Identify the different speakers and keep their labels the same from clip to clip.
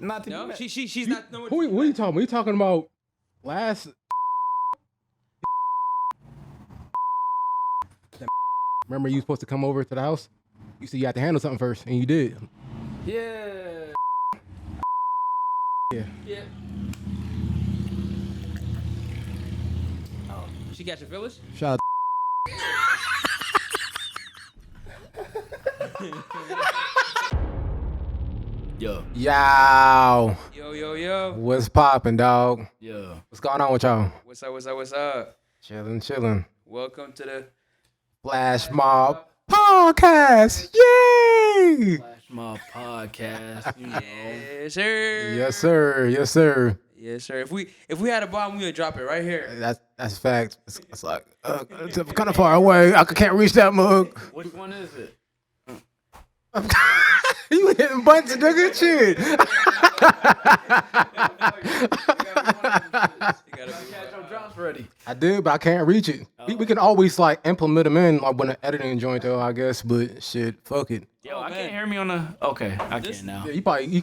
Speaker 1: not to
Speaker 2: No,
Speaker 1: be mad.
Speaker 2: she's not. No,
Speaker 3: What are you talking about? What are you talking about? Last. Remember you was supposed to come over to the house? You said you had to handle something first, and you did.
Speaker 1: Yeah.
Speaker 3: Yeah.
Speaker 2: Yeah. Oh, she got your feelings?
Speaker 3: Shout out.
Speaker 1: Yo.
Speaker 3: Yow.
Speaker 2: Yo.
Speaker 3: What's poppin', dog?
Speaker 1: Yeah.
Speaker 3: What's going on with y'all?
Speaker 2: What's up?
Speaker 3: Chillin'.
Speaker 2: Welcome to the
Speaker 3: Flashmob Podcast. Yay!
Speaker 1: Flashmob Podcast. You know.
Speaker 2: Yes, sir.
Speaker 3: Yes, sir.
Speaker 2: Yes, sir. If we had a bomb, we would drop it right here.
Speaker 3: That's fact. It's like it's kind of far away. I can't reach that mug.
Speaker 1: Which one is it?
Speaker 3: You hitting buttons, nigga? Shit.
Speaker 1: Ready.
Speaker 3: I did, but I can't reach it. We can always like implement them in like when the editing joint though, I guess. But shit, fuck it.
Speaker 1: Yo, I can't hear me on the. Okay, I can now.
Speaker 3: Yeah, you probably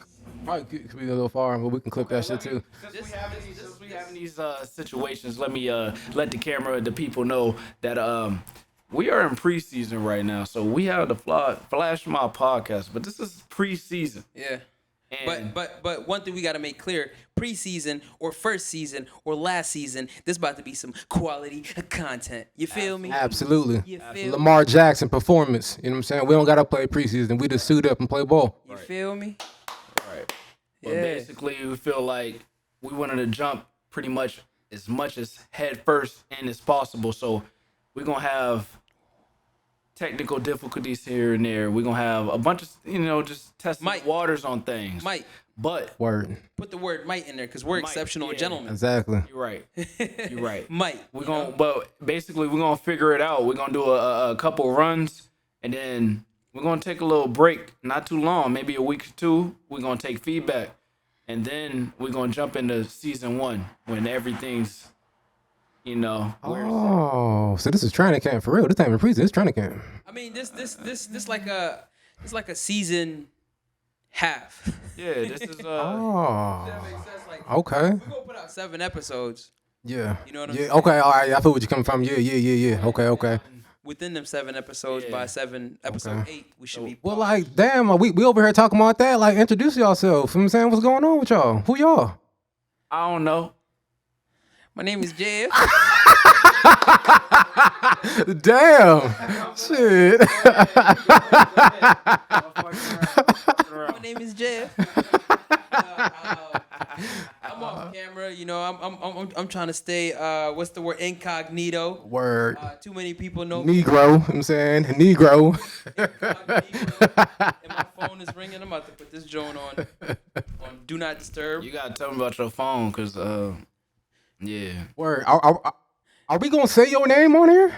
Speaker 3: could be a little far, but we can clip that shit too.
Speaker 1: Since we having these situations, let me let the people know that we are in preseason right now. So we have the Flashmob Podcast, but this is preseason.
Speaker 2: Yeah.
Speaker 1: And
Speaker 2: But one thing we got to make clear, preseason or first season or last season, there's about to be some quality content. You feel me?
Speaker 3: Absolutely.
Speaker 2: You feel
Speaker 3: Lamar Jackson performance. You know what I'm saying? We don't gotta play preseason. We just suit up and play ball.
Speaker 2: You feel me?
Speaker 1: right. But
Speaker 2: Yeah.
Speaker 1: basically, we feel like we wanted to jump pretty much as head first in as possible. So we're gonna have technical difficulties here and there. We're gonna have a bunch of just testing waters on things. But
Speaker 3: Word.
Speaker 2: Put the word might in there because we're exceptional gentlemen.
Speaker 3: Exactly.
Speaker 1: You're right.
Speaker 2: Might.
Speaker 1: But basically we're gonna figure it out. We're gonna do a couple runs, and then we're gonna take a little break, not too long, maybe a week or two. We're gonna take feedback, and then we're gonna jump into season 1 when everything's,
Speaker 3: Oh, so this is training camp for real. This ain't even preseason. It's training camp.
Speaker 2: I mean, this like a season half.
Speaker 1: Yeah, this is
Speaker 3: Oh.
Speaker 2: That makes sense. Like,
Speaker 3: Okay.
Speaker 2: we're gonna put out 7 episodes.
Speaker 3: Yeah.
Speaker 2: You know what I'm
Speaker 3: Yeah.
Speaker 2: saying?
Speaker 3: Okay. All right. I feel what you're coming from. Yeah. Okay.
Speaker 2: Within them 7 episodes, by episode 8, we should be.
Speaker 3: Well, like, damn, we over here talking about that. Like, introduce yourself. You know what I'm saying? What's going on with y'all? Who y'all?
Speaker 1: I don't know.
Speaker 2: My name is Jeff.
Speaker 3: Damn. Shit.
Speaker 2: My name is Jeff. I'm off camera. I'm trying to stay. What's the word? Incognito.
Speaker 3: Word.
Speaker 2: Too many people know.
Speaker 3: Negro. You know what I'm saying? Negro.
Speaker 2: And my phone is ringing. I'm about to put this joint on Do Not Disturb.
Speaker 1: You gotta tell me about your phone, cause yeah.
Speaker 3: Word. Are we gonna say your name on here?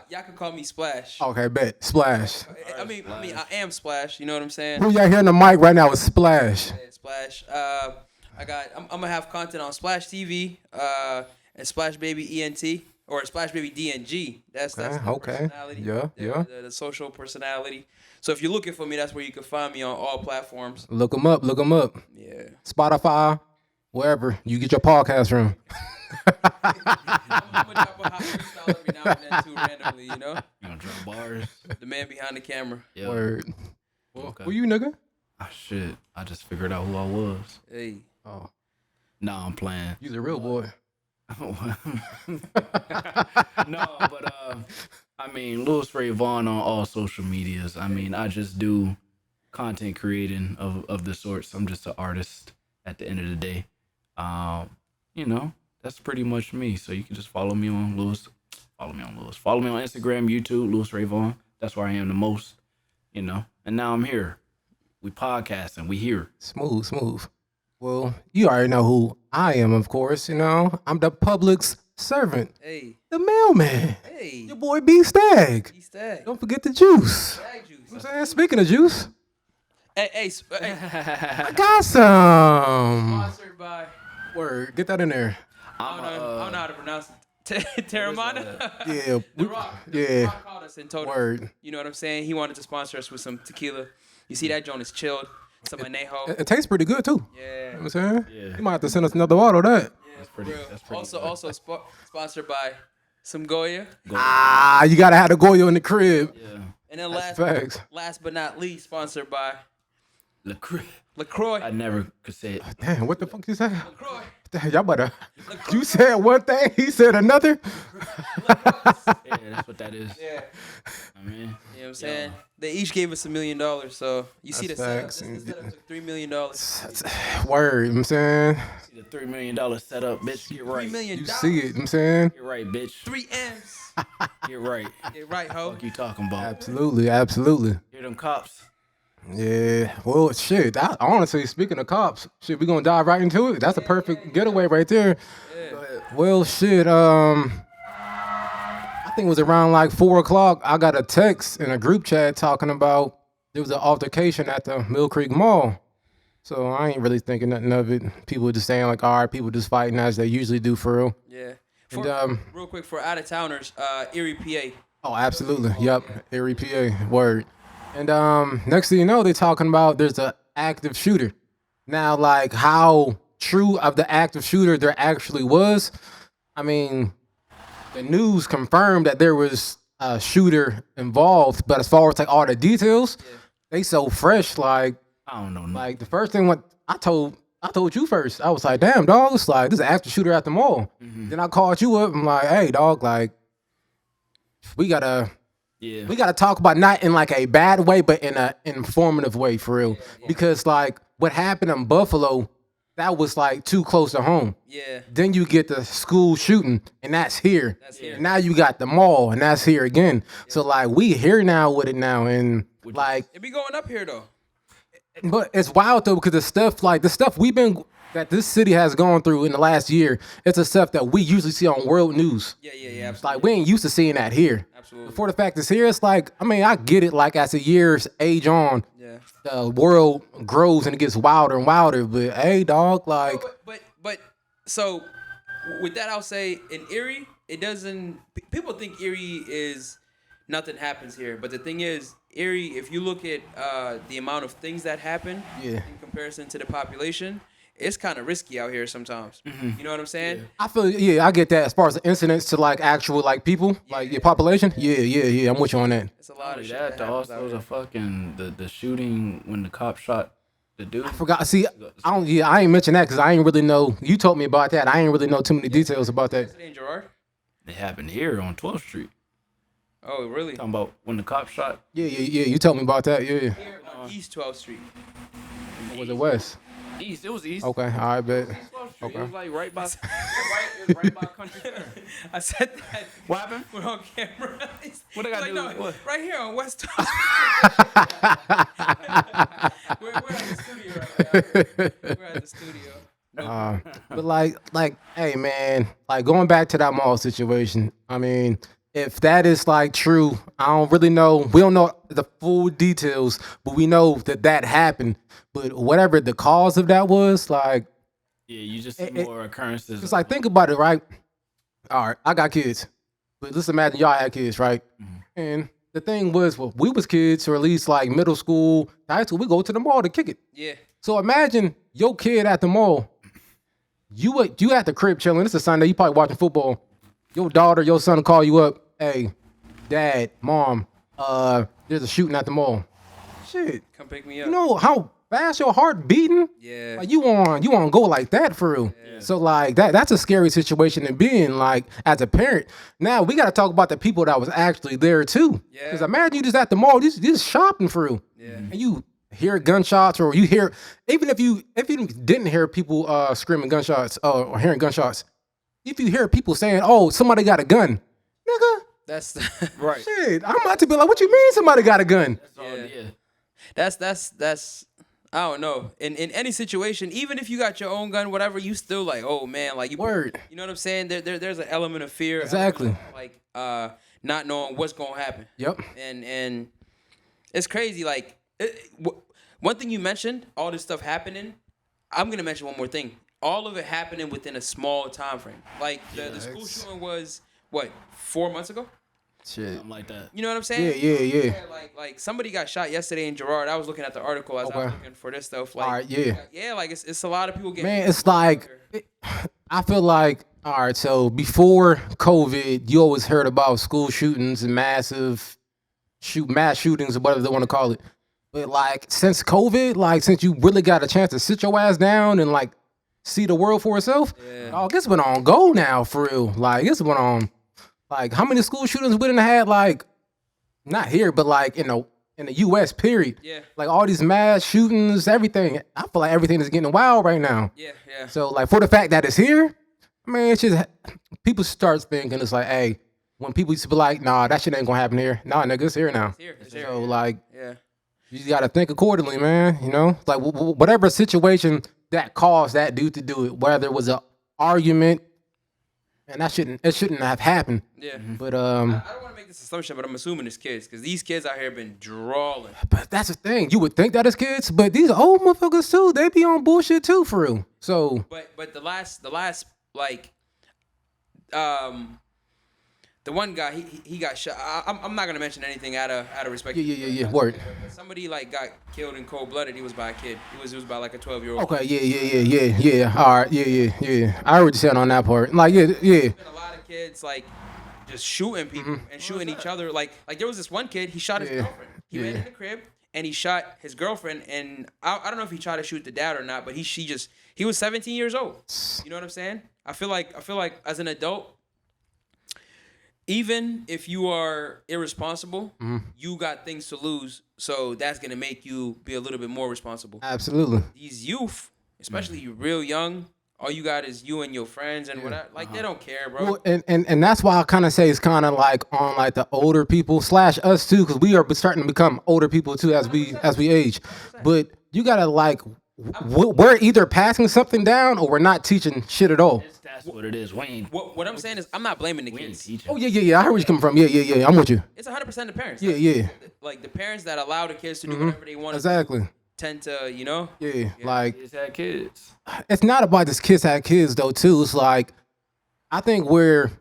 Speaker 2: Y'all can call me Splash.
Speaker 3: Okay, bet. Splash.
Speaker 2: I mean, I am Splash. You know what I'm saying?
Speaker 3: Who y'all hearing the mic right now is Splash.
Speaker 2: Yeah, Splash. I'm gonna have content on Splash TV, and Splash Baby ENT or Splash Baby DNG. That's the personality.
Speaker 3: Yeah.
Speaker 2: The social personality. So if you're looking for me, that's where you can find me on all platforms.
Speaker 3: Look them up.
Speaker 2: Yeah.
Speaker 3: Spotify, wherever you get your podcast from.
Speaker 2: I'm gonna drop a hot freestyle every now and then too, randomly. You know.
Speaker 1: You gonna drop bars?
Speaker 2: The man behind the camera.
Speaker 1: Yeah.
Speaker 3: Word.
Speaker 1: Okay.
Speaker 3: Who you, nigga?
Speaker 1: Ah, shit. I just figured out who I was.
Speaker 2: Hey.
Speaker 3: Oh,
Speaker 1: Nah, I'm playing.
Speaker 3: you's a real boy.
Speaker 1: No, but I mean, Louis Ray Vaughn on all social medias. I mean, I just do content creating of the sorts. I'm just an artist at the end of the day. That's pretty much me. So you can just follow me on Louis. Follow me on Instagram, YouTube, Louis Ray Vaughn. That's where I am the most. And now I'm here. We podcasting. We here.
Speaker 3: Smooth. Well, you already know who I am, of course. I'm the public's servant.
Speaker 2: Hey.
Speaker 3: The mailman.
Speaker 2: Hey.
Speaker 3: Your boy B Stag.
Speaker 2: Stag.
Speaker 3: Don't forget the juice.
Speaker 2: StaggJuice.
Speaker 3: You know what I'm saying? Speaking of juice,
Speaker 2: Hey.
Speaker 3: I got some.
Speaker 2: Sponsored by.
Speaker 3: Word. Get that in there.
Speaker 2: I don't know how to pronounce it. Terramana?
Speaker 3: Yeah.
Speaker 2: The Rock.
Speaker 3: Yeah.
Speaker 2: Rock called us and told us.
Speaker 3: Word.
Speaker 2: You know what I'm saying? He wanted to sponsor us with some tequila. You see that joint is chilled. some anejo.
Speaker 3: It tastes pretty good too.
Speaker 2: Yeah.
Speaker 3: You know what I'm saying?
Speaker 1: Yeah.
Speaker 3: You might have to send us another bottle of that.
Speaker 1: That's pretty. That's pretty.
Speaker 2: Also sponsored by some Goya.
Speaker 3: Ah, you gotta have the Goya in the crib.
Speaker 1: Yeah.
Speaker 2: And then
Speaker 3: Facts.
Speaker 2: last but not least, sponsored by
Speaker 1: LaCroix.
Speaker 2: LaCroix.
Speaker 1: I never could say it.
Speaker 3: Damn, what the fuck you say?
Speaker 2: LaCroix.
Speaker 3: Damn, y'all better. You said one thing, he said another.
Speaker 1: Yeah, that's what that is.
Speaker 2: Yeah.
Speaker 1: I mean,
Speaker 2: You know what I'm saying? They each gave us $1 million, so you see the
Speaker 3: That's
Speaker 2: setup.
Speaker 3: facts.
Speaker 2: This setup took $3 million.
Speaker 3: Word, you know what I'm saying?
Speaker 1: see the $3 million setup, bitch. Get right.
Speaker 2: $3 million.
Speaker 3: You see it, you know what I'm saying?
Speaker 1: Get right, bitch.
Speaker 2: 3 M's.
Speaker 1: Get right.
Speaker 2: Get right, ho.
Speaker 1: Fuck you talking about?
Speaker 3: Absolutely, absolutely.
Speaker 1: Hear them cops?
Speaker 3: Yeah, well, shit. Honestly, speaking of cops, shit, we gonna dive right into it. That's a perfect getaway right there. Well, shit. I think it was around like 4 o'clock. I got a text in a group chat talking about there was an altercation at the Mill Creek Mall. So I ain't really thinking nothing of it. People were just saying like, all right, people just fighting as they usually do for real.
Speaker 2: Yeah.
Speaker 3: And,
Speaker 2: Real quick, for out-of-towners, Erie, PA.
Speaker 3: Oh, absolutely. Yep. Erie, PA. Word. And next thing you know, they're talking about there's an active shooter. Now, like how true of the active shooter there actually was, I mean, the news confirmed that there was a shooter involved, but as far as like all the details, they so fresh. Like,
Speaker 1: I don't know.
Speaker 3: like the first thing what I told you first, I was like, damn, dog, it's like this is an active shooter at the mall. Then I called you up. I'm like, hey, dog, like we gotta talk about not in like a bad way, but in an informative way for real. Because like what happened in Buffalo, that was like too close to home.
Speaker 2: Yeah.
Speaker 3: Then you get the school shooting, and that's here.
Speaker 2: That's here.
Speaker 3: And now you got the mall, and that's here again. So like we here now with it now, and like,
Speaker 2: It be going up here, though.
Speaker 3: but it's wild though because the stuff that this city has gone through in the last year, it's the stuff that we usually see on world news.
Speaker 2: Yeah,
Speaker 3: It's
Speaker 2: absolutely.
Speaker 3: like we ain't used to seeing that here.
Speaker 2: Absolutely.
Speaker 3: Before the fact it's here, it's like, I mean, I get it. Like as the years age on,
Speaker 2: Yeah.
Speaker 3: the world grows and it gets wilder and wilder. But hey, dog, like,
Speaker 2: But so with that, I'll say in Erie, it doesn't. People think Erie is nothing happens here, but the thing is, Erie, if you look at the amount of things that happen in comparison to the population, it's kind of risky out here sometimes. You know what I'm saying?
Speaker 3: I feel, I get that as far as the incidents to like actual like people, like your population. Yeah, I'm with you on that.
Speaker 2: It's a lot of shit.
Speaker 1: That
Speaker 2: happens out
Speaker 1: also
Speaker 2: here.
Speaker 1: the fucking the shooting when the cop shot the dude.
Speaker 3: I forgot. See, I ain't mention that because I ain't really know. You told me about that. I ain't really know too many details about that.
Speaker 2: Yesterday in Girard?
Speaker 1: It happened here on 12th Street.
Speaker 2: Oh, really?
Speaker 1: Talking about when the cop shot.
Speaker 3: Yeah. You told me about that. Yeah.
Speaker 2: Here on East 12th Street.
Speaker 3: Or was it West?
Speaker 1: East. It was east.
Speaker 3: Okay, all right, bet.
Speaker 1: 12th Street.
Speaker 3: Okay.
Speaker 1: It was like right by. It was right by Country Fair.
Speaker 2: I said that.
Speaker 1: What happened?
Speaker 2: We're on camera.
Speaker 1: What I gotta do?
Speaker 2: No,
Speaker 1: What?
Speaker 2: right here on West 12th Street. we're at the studio right now. We're at the studio.
Speaker 3: But like, hey man, like going back to that mall situation. I mean, if that is like true, I don't really know. We don't know the full details, but we know that happened. But whatever the cause of that was, like,
Speaker 1: Yeah, you just see more occurrences.
Speaker 3: it's like think about it, right? All right, I got kids, but let's imagine y'all had kids, right? And the thing was, well, we was kids, or at least like middle school, high school. We go to the mall to kick it.
Speaker 2: Yeah.
Speaker 3: So imagine your kid at the mall. You at the crib chilling. It's a Sunday. You probably watching football. Your daughter, your son will call you up. Hey, dad, mom, there's a shooting at the mall. Shit.
Speaker 2: Come pick me up.
Speaker 3: You know how fast your heart beating?
Speaker 2: Yeah.
Speaker 3: Like you want to go like that for real. So like that's a scary situation to be in, like as a parent. Now we got to talk about the people that was actually there too.
Speaker 2: Yeah.
Speaker 3: Because imagine you just at the mall, you just shopping for real.
Speaker 2: Yeah.
Speaker 3: And you hear gunshots, or you hear, even if you didn't hear people screaming gunshots or hearing gunshots, if you hear people saying, "Oh, somebody got a gun," nigga,
Speaker 2: That's
Speaker 1: right.
Speaker 3: shit, I'm about to be like, "What you mean somebody got a gun?"
Speaker 2: that's I don't know. In any situation, even if you got your own gun, whatever, you still like, oh man, like you.
Speaker 3: Word.
Speaker 2: You know what I'm saying? There's an element of fear.
Speaker 3: Exactly.
Speaker 2: element of, like not knowing what's gonna happen.
Speaker 3: Yep.
Speaker 2: And it's crazy. Like one thing you mentioned, all this stuff happening. I'm gonna mention one more thing. All of it happening within a small time frame. Like the school shooting was what, 4 months ago?
Speaker 3: Shit.
Speaker 1: Something like that.
Speaker 2: You know what I'm saying?
Speaker 3: Yeah.
Speaker 2: Like somebody got shot yesterday in Girard. I was looking at the article as I was
Speaker 3: Okay.
Speaker 2: looking for this stuff. Like,
Speaker 3: All right, yeah.
Speaker 2: yeah, like it's a lot of people getting.
Speaker 3: Man, it's like I feel like all right. So before COVID, you always heard about school shootings and mass shootings or whatever they want to call it. But like since COVID, like since you really got a chance to sit your ass down and like see the world for itself, oh, it's been on go now for real. Like it's been on. Like how many school shootings we done had? Like not here, but like in the U.S. period.
Speaker 2: Yeah.
Speaker 3: Like all these mass shootings, everything. I feel like everything is getting wild right now.
Speaker 2: Yeah.
Speaker 3: So like for the fact that it's here, I mean, it's just people start thinking it's like, hey, when people used to be like, nah, that shit ain't gonna happen here. Nah, nigga, it's here now.
Speaker 2: It's here.
Speaker 3: So like,
Speaker 2: Yeah.
Speaker 3: you just gotta think accordingly, man. You know, like whatever situation that caused that dude to do it, whether it was an argument, and it shouldn't have happened.
Speaker 2: Yeah.
Speaker 3: But
Speaker 2: I don't want to make this assumption, but I'm assuming it's kids because these kids out here have been drawing.
Speaker 3: But that's the thing. You would think that it's kids, but these old motherfuckers too, they be on bullshit too, for real. So,
Speaker 2: But the last like, the one guy he got shot. I'm not gonna mention anything out of respect.
Speaker 3: yeah. Word.
Speaker 2: But somebody like got killed in cold blooded. He was by a kid. It was by like a 12-year-old.
Speaker 3: Okay, yeah. All right, yeah. I already said on that part. Like, yeah.
Speaker 2: There's been a lot of kids like just shooting people and shooting each other. Like there was this one kid. He shot his girlfriend. He ran in the crib and he shot his girlfriend. And I don't know if he tried to shoot the dad or not, but he was 17 years old. You know what I'm saying? I feel like as an adult, even if you are irresponsible, you got things to lose. So that's gonna make you be a little bit more responsible.
Speaker 3: Absolutely.
Speaker 2: These youth, especially you real young, all you got is you and your friends and whatever. Like they don't care, bro.
Speaker 3: Well, and that's why I kind of say it's kind of like on like the older people / us too, because we are starting to become older people too as we age. But you gotta like we're either passing something down or we're not teaching shit at all.
Speaker 1: That's what it is. We ain't.
Speaker 2: What I'm saying is, I'm not blaming the kids.
Speaker 1: Teaching.
Speaker 3: Oh yeah. I heard where you're coming from. Yeah. I'm with you.
Speaker 2: It's 100% the parents.
Speaker 3: Yeah.
Speaker 2: Like the parents that allow the kids to do whatever they want.
Speaker 3: Exactly.
Speaker 2: Tend to, you know.
Speaker 3: Yeah. Like
Speaker 1: Kids had kids.
Speaker 3: it's not about just kids had kids though too. It's like I think we're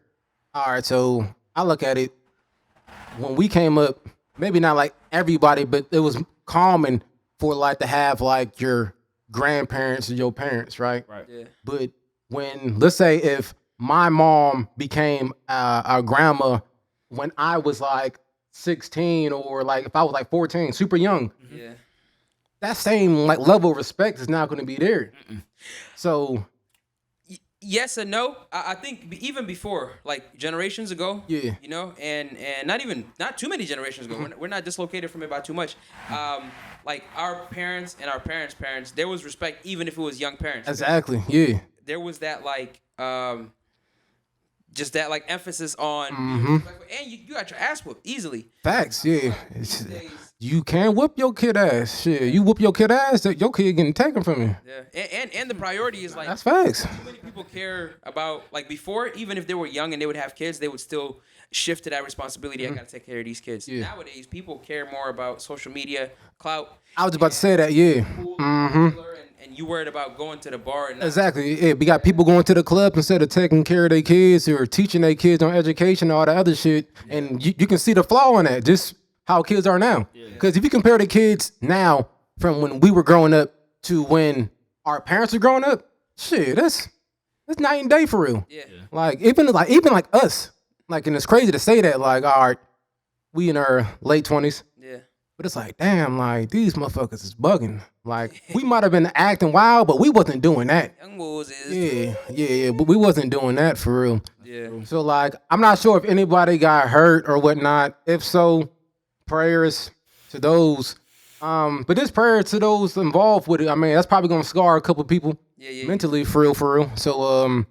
Speaker 3: all right. So I look at it when we came up. Maybe not like everybody, but it was common for like to have like your grandparents or your parents, right?
Speaker 1: Right.
Speaker 2: Yeah.
Speaker 3: But when, let's say, if my mom became a grandma when I was like 16 or like if I was like 14, super young,
Speaker 2: Yeah.
Speaker 3: that same like level of respect is not going to be there. So
Speaker 2: Yes and no. I think even before, like generations ago,
Speaker 3: Yeah.
Speaker 2: you know, and not too many generations ago. We're not dislocated from it by too much. Like our parents and our parents' parents, there was respect even if it was young parents.
Speaker 3: exactly, yeah.
Speaker 2: There was that like just that like emphasis on and you got your ass whooped easily.
Speaker 3: Facts, yeah. You can't whoop your kid ass. Shit, you whoop your kid ass, your kid getting taken from you.
Speaker 2: Yeah. And the priority is like
Speaker 3: That's facts.
Speaker 2: too many people care about like before, even if they were young and they would have kids, they would still shift to that responsibility. I gotta take care of these kids.
Speaker 3: Yeah.
Speaker 2: Nowadays, people care more about social media, clout.
Speaker 3: I was about to say that, yeah.
Speaker 2: And you worried about going to the bar and not,
Speaker 3: Exactly. Yeah, we got people going to the club instead of taking care of their kids or teaching their kids on education and all that other shit. And you can see the flaw in that, just how kids are now. Because if you compare the kids now from when we were growing up to when our parents were growing up, shit, that's night and day for real.
Speaker 2: Yeah.
Speaker 3: Like even like us, like, and it's crazy to say that, like, all right, we in our late 20s.
Speaker 2: Yeah.
Speaker 3: But it's like, damn, like, these motherfuckers is bugging. Like, we might have been acting wild, but we wasn't doing that.
Speaker 2: Young boys is
Speaker 3: Yeah, but we wasn't doing that for real.
Speaker 2: Yeah.
Speaker 3: So, like, I'm not sure if anybody got hurt or whatnot. If so, prayers to those. But this prayer to those involved with it, I mean, that's probably gonna scar a couple people mentally, for real. So,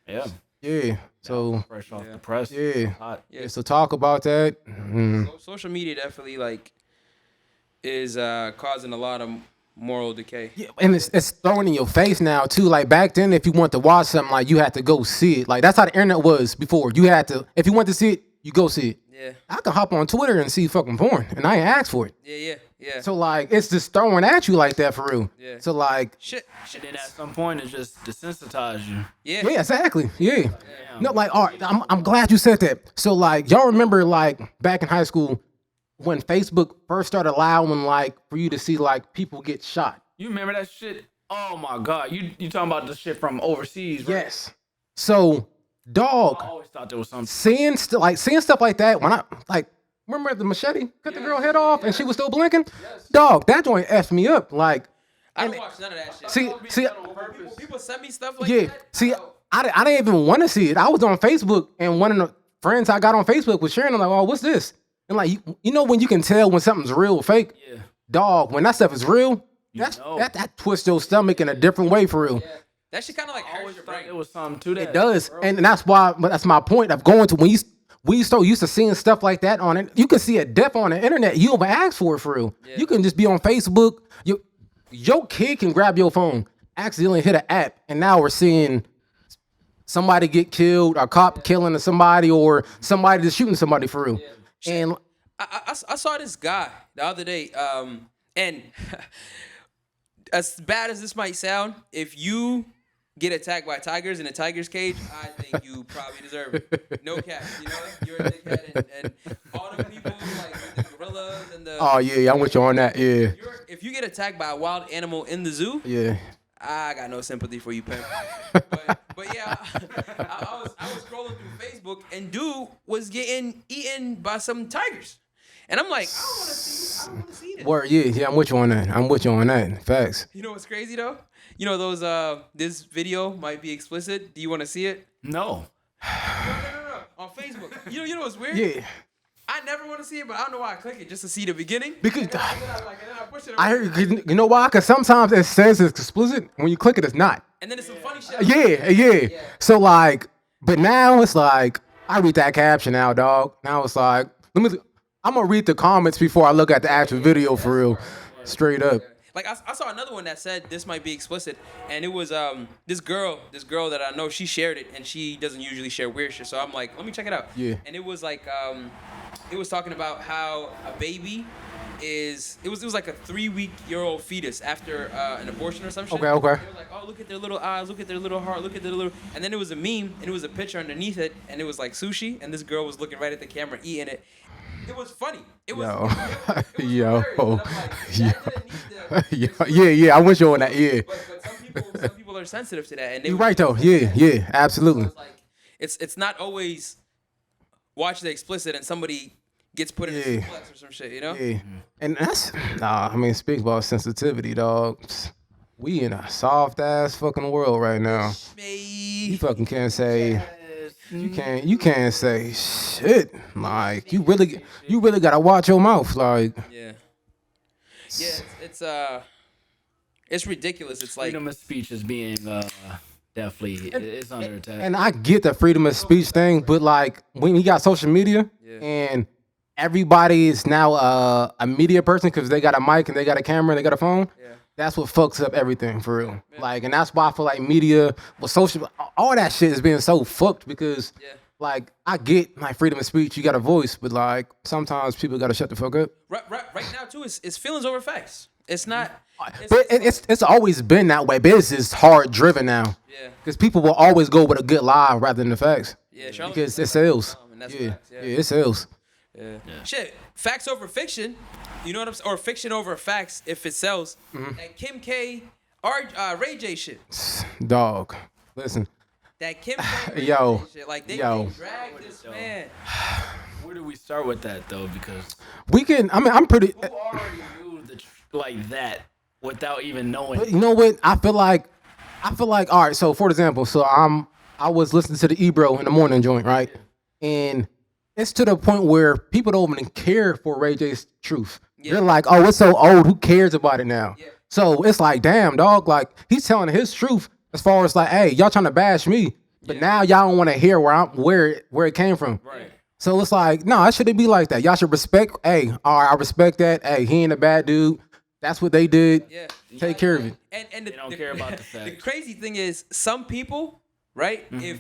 Speaker 3: yeah. So,
Speaker 1: Fresh off the press.
Speaker 3: yeah.
Speaker 1: Hot.
Speaker 2: Yeah.
Speaker 3: So talk about that.
Speaker 2: Social media definitely like is causing a lot of moral decay.
Speaker 3: Yeah, and it's thrown in your face now too. Like back then, if you want to watch something, like you had to go see it. Like that's how the internet was before. You had to, if you want to see it, you go see it.
Speaker 2: Yeah.
Speaker 3: I can hop on Twitter and see fucking porn, and I ain't asked for it.
Speaker 2: Yeah. Yeah.
Speaker 3: So like it's just throwing at you like that for real.
Speaker 2: Yeah.
Speaker 3: So like
Speaker 2: Shit.
Speaker 1: And then at some point, it just desensitize you.
Speaker 2: Yeah.
Speaker 3: yeah, exactly. Yeah.
Speaker 1: Damn.
Speaker 3: No, like all right, I'm glad you said that. So like y'all remember like back in high school when Facebook first started allowing like for you to see like people get shot.
Speaker 1: You remember that shit? Oh my god, you talking about the shit from overseas? Right?
Speaker 3: Yes. So dog,
Speaker 1: I always thought there was something.
Speaker 3: seeing stuff like that when I like remember the machete cut the girl head off and she was still blinking. Dog, that joint effed me up. Like
Speaker 2: I don't watch none of that shit.
Speaker 3: see
Speaker 2: People send me stuff like
Speaker 3: yeah.
Speaker 2: that.
Speaker 3: See, I didn't even want to see it. I was on Facebook, and one of the friends I got on Facebook was sharing. I'm like, "Oh, what's this?" And like, you know, when you can tell when something's real or fake,
Speaker 1: Yeah.
Speaker 3: dog. When that stuff is real,
Speaker 1: know.
Speaker 3: that twists your stomach in a different way for real.
Speaker 2: Yeah. That shit kind of like
Speaker 1: I
Speaker 2: hurts
Speaker 1: always
Speaker 2: your
Speaker 1: thought
Speaker 2: brain.
Speaker 1: there was something to that.
Speaker 3: It does, and that's why. But that's my point of going to when you so used to seeing stuff like that on it. You can see a death on the internet. You don't even ask for it for real.
Speaker 2: Yeah.
Speaker 3: You can just be on Facebook. Your kid can grab your phone, accidentally hit an app, and now we're seeing somebody get killed, a cop killing somebody, or somebody just shooting somebody for real. And
Speaker 2: I saw this guy the other day, and as bad as this might sound, if you get attacked by tigers in a tiger's cage, I think you probably deserve it. No cap, you know, you're a dickhead, and all the people like the gorillas and the.
Speaker 3: oh yeah, I'm with you on that. Yeah,
Speaker 2: If you get attacked by a wild animal in the zoo,
Speaker 3: yeah.
Speaker 2: I got no sympathy for you, pimp. but yeah, I was scrolling through Facebook and dude was getting eaten by some tigers, and I'm like, I don't want to see this.
Speaker 3: Word, yeah, I'm with you on that. I'm with you on that. Facts.
Speaker 2: You know what's crazy though? You know those this video might be explicit. Do you want to see it?
Speaker 1: No.
Speaker 2: No. On Facebook. You know what's weird?
Speaker 3: Yeah,
Speaker 2: I never want to see it, but I don't know why I click it just to see the beginning.
Speaker 3: because
Speaker 2: And then I push it.
Speaker 3: I heard, you know why? Because sometimes it says it's explicit. When you click it, it's not.
Speaker 2: And then it's some funny shit.
Speaker 3: Yeah. So like, but now it's like I read that caption now, dog. Now it's like, I'm gonna read the comments before I look at the actual video for real, straight up.
Speaker 2: Like I saw another one that said this might be explicit, and it was this girl that I know, she shared it, and she doesn't usually share weird shit. So I'm like, let me check it out.
Speaker 3: Yeah.
Speaker 2: And it was like it was talking about how a baby is it was like a 3-week-old fetus after an abortion or some shit.
Speaker 3: Okay.
Speaker 2: They were like, oh, look at their little eyes, look at their little heart, look at their little. And then it was a meme, and it was a picture underneath it, and it was like sushi, and this girl was looking right at the camera eating it. It was funny. It was.
Speaker 3: Yo.
Speaker 2: It was
Speaker 3: Yo.
Speaker 2: hilarious. And I'm like, that didn't need to-
Speaker 3: Yeah. I wish you on that. Yeah.
Speaker 2: But some people are sensitive to that, and they
Speaker 3: You're right though. Yeah. Absolutely.
Speaker 2: it's like it's not always watch the explicit and somebody gets put in a
Speaker 3: Yeah.
Speaker 2: suplex or some shit, you know?
Speaker 3: Yeah. And that's I mean, speak about sensitivity, dog. We in a soft ass fucking world right now. You fucking can't say. You can't say shit. Like you really gotta watch your mouth. Like
Speaker 2: Yeah. It's ridiculous. It's like
Speaker 1: Freedom of speech is being definitely it's under attack.
Speaker 3: and I get the freedom of speech thing, but like when you got social media and everybody is now a media person because they got a mic and they got a camera and they got a phone.
Speaker 2: Yeah.
Speaker 3: That's what fucks up everything for real. Like, and that's why I feel like media, social, all that shit is being so fucked because, like, I get like freedom of speech, you got a voice, but like sometimes people gotta shut the fuck up.
Speaker 2: right now too. It's feelings over facts. It's not.
Speaker 3: But it's always been that way. But it's just hard driven now.
Speaker 2: Yeah.
Speaker 3: Because people will always go with a good lie rather than the facts.
Speaker 2: Yeah. Charlotte
Speaker 3: Because it sells.
Speaker 2: and that's
Speaker 3: Yeah,
Speaker 2: facts,
Speaker 3: it sells.
Speaker 2: Yeah. Shit, facts over fiction. You know what I'm saying? Or fiction over facts if it sells. That Kim K, Ray J shit.
Speaker 3: Dog, listen.
Speaker 2: That Kim K, Ray
Speaker 3: Yo.
Speaker 2: J shit. Like they
Speaker 3: Yo.
Speaker 2: dragged this man.
Speaker 1: Where do we start with that though? Because
Speaker 3: We can. I mean, I'm pretty.
Speaker 1: who already knew like that without even knowing?
Speaker 3: But you know what? I feel like. All right. So for example, I was listening to the Ebro in the morning joint, right? And it's to the point where people don't even care for Ray J's truth. They're like, oh, it's so old. Who cares about it now?
Speaker 2: Yeah.
Speaker 3: So it's like, damn, dog. Like he's telling his truth as far as like, hey, y'all trying to bash me, but now y'all don't want to hear where it came from.
Speaker 2: Right.
Speaker 3: So it's like, no, it shouldn't be like that. Y'all should respect. Hey, all right, I respect that. Hey, he ain't a bad dude. That's what they did.
Speaker 2: Yeah.
Speaker 3: Take care of it.
Speaker 2: And
Speaker 1: They don't care about the facts.
Speaker 2: The crazy thing is, some people, right? If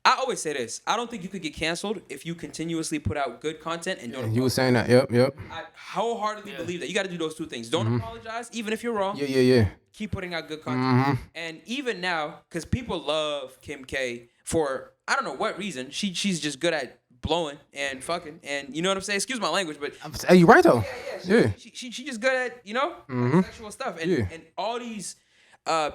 Speaker 2: I always say this. I don't think you could get canceled if you continuously put out good content and don't.
Speaker 3: You were saying that. Yep.
Speaker 2: I wholeheartedly believe that you got to do those two things. Don't apologize, even if you're wrong.
Speaker 3: Yeah.
Speaker 2: Keep putting out good content. And even now, because people love Kim K for I don't know what reason. She's just good at blowing and fucking, and you know what I'm saying. Excuse my language, but
Speaker 3: Hey, you right though. Yeah.
Speaker 2: She just good at sexual stuff, and all these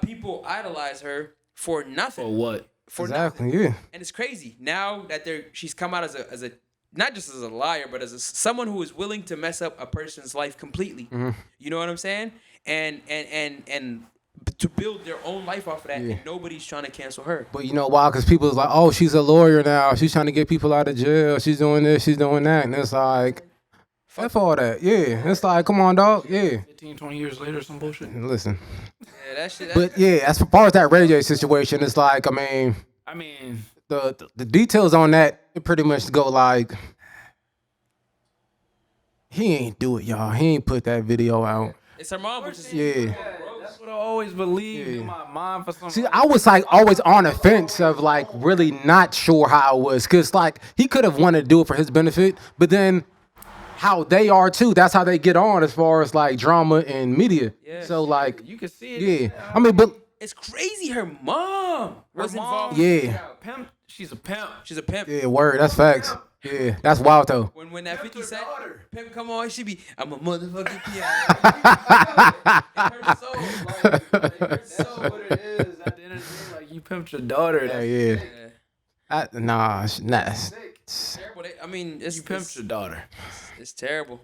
Speaker 2: people idolize her for nothing.
Speaker 1: For what?
Speaker 2: For
Speaker 3: Exactly.
Speaker 2: nothing.
Speaker 3: Yeah.
Speaker 2: And it's crazy now that she's come out as a not just as a liar, but as someone who is willing to mess up a person's life completely. You know what I'm saying? And to build their own life off of that, and nobody's trying to cancel her.
Speaker 3: But you know why? Because people is like, oh, she's a lawyer now. She's trying to get people out of jail. She's doing this. She's doing that. And it's like, F all that. Yeah. It's like, come on, dog. Yeah.
Speaker 1: 15, 20 years later, some bullshit.
Speaker 3: Listen.
Speaker 2: Yeah, that shit.
Speaker 3: But yeah, as far as that Ray J situation, it's like, I mean, the details on that, it pretty much go like, he ain't do it, y'all. He ain't put that video out.
Speaker 2: It's her mom, which is
Speaker 1: That's what I always believed in my mind for some
Speaker 3: See, I was like always on the fence of like really not sure how it was. Cause like he could have wanted to do it for his benefit, but then how they are too, that's how they get on as far as like drama and media.
Speaker 2: Yeah.
Speaker 3: So like,
Speaker 1: you can see it.
Speaker 3: yeah. I mean, but
Speaker 2: it's crazy. Her mom was involved.
Speaker 3: Yeah.
Speaker 1: Pimp. She's a pimp.
Speaker 2: She's a pimp.
Speaker 3: yeah, word, that's facts. Yeah, that's wild though.
Speaker 2: When that 50 Cent pimp come on, she be, I'm a motherfucking piano. It hurts so.
Speaker 1: That's what it is. At the end of the day, like you pimped your daughter. That's
Speaker 3: Nah,
Speaker 2: terrible. I mean,
Speaker 1: you pimped your daughter.
Speaker 2: It's terrible.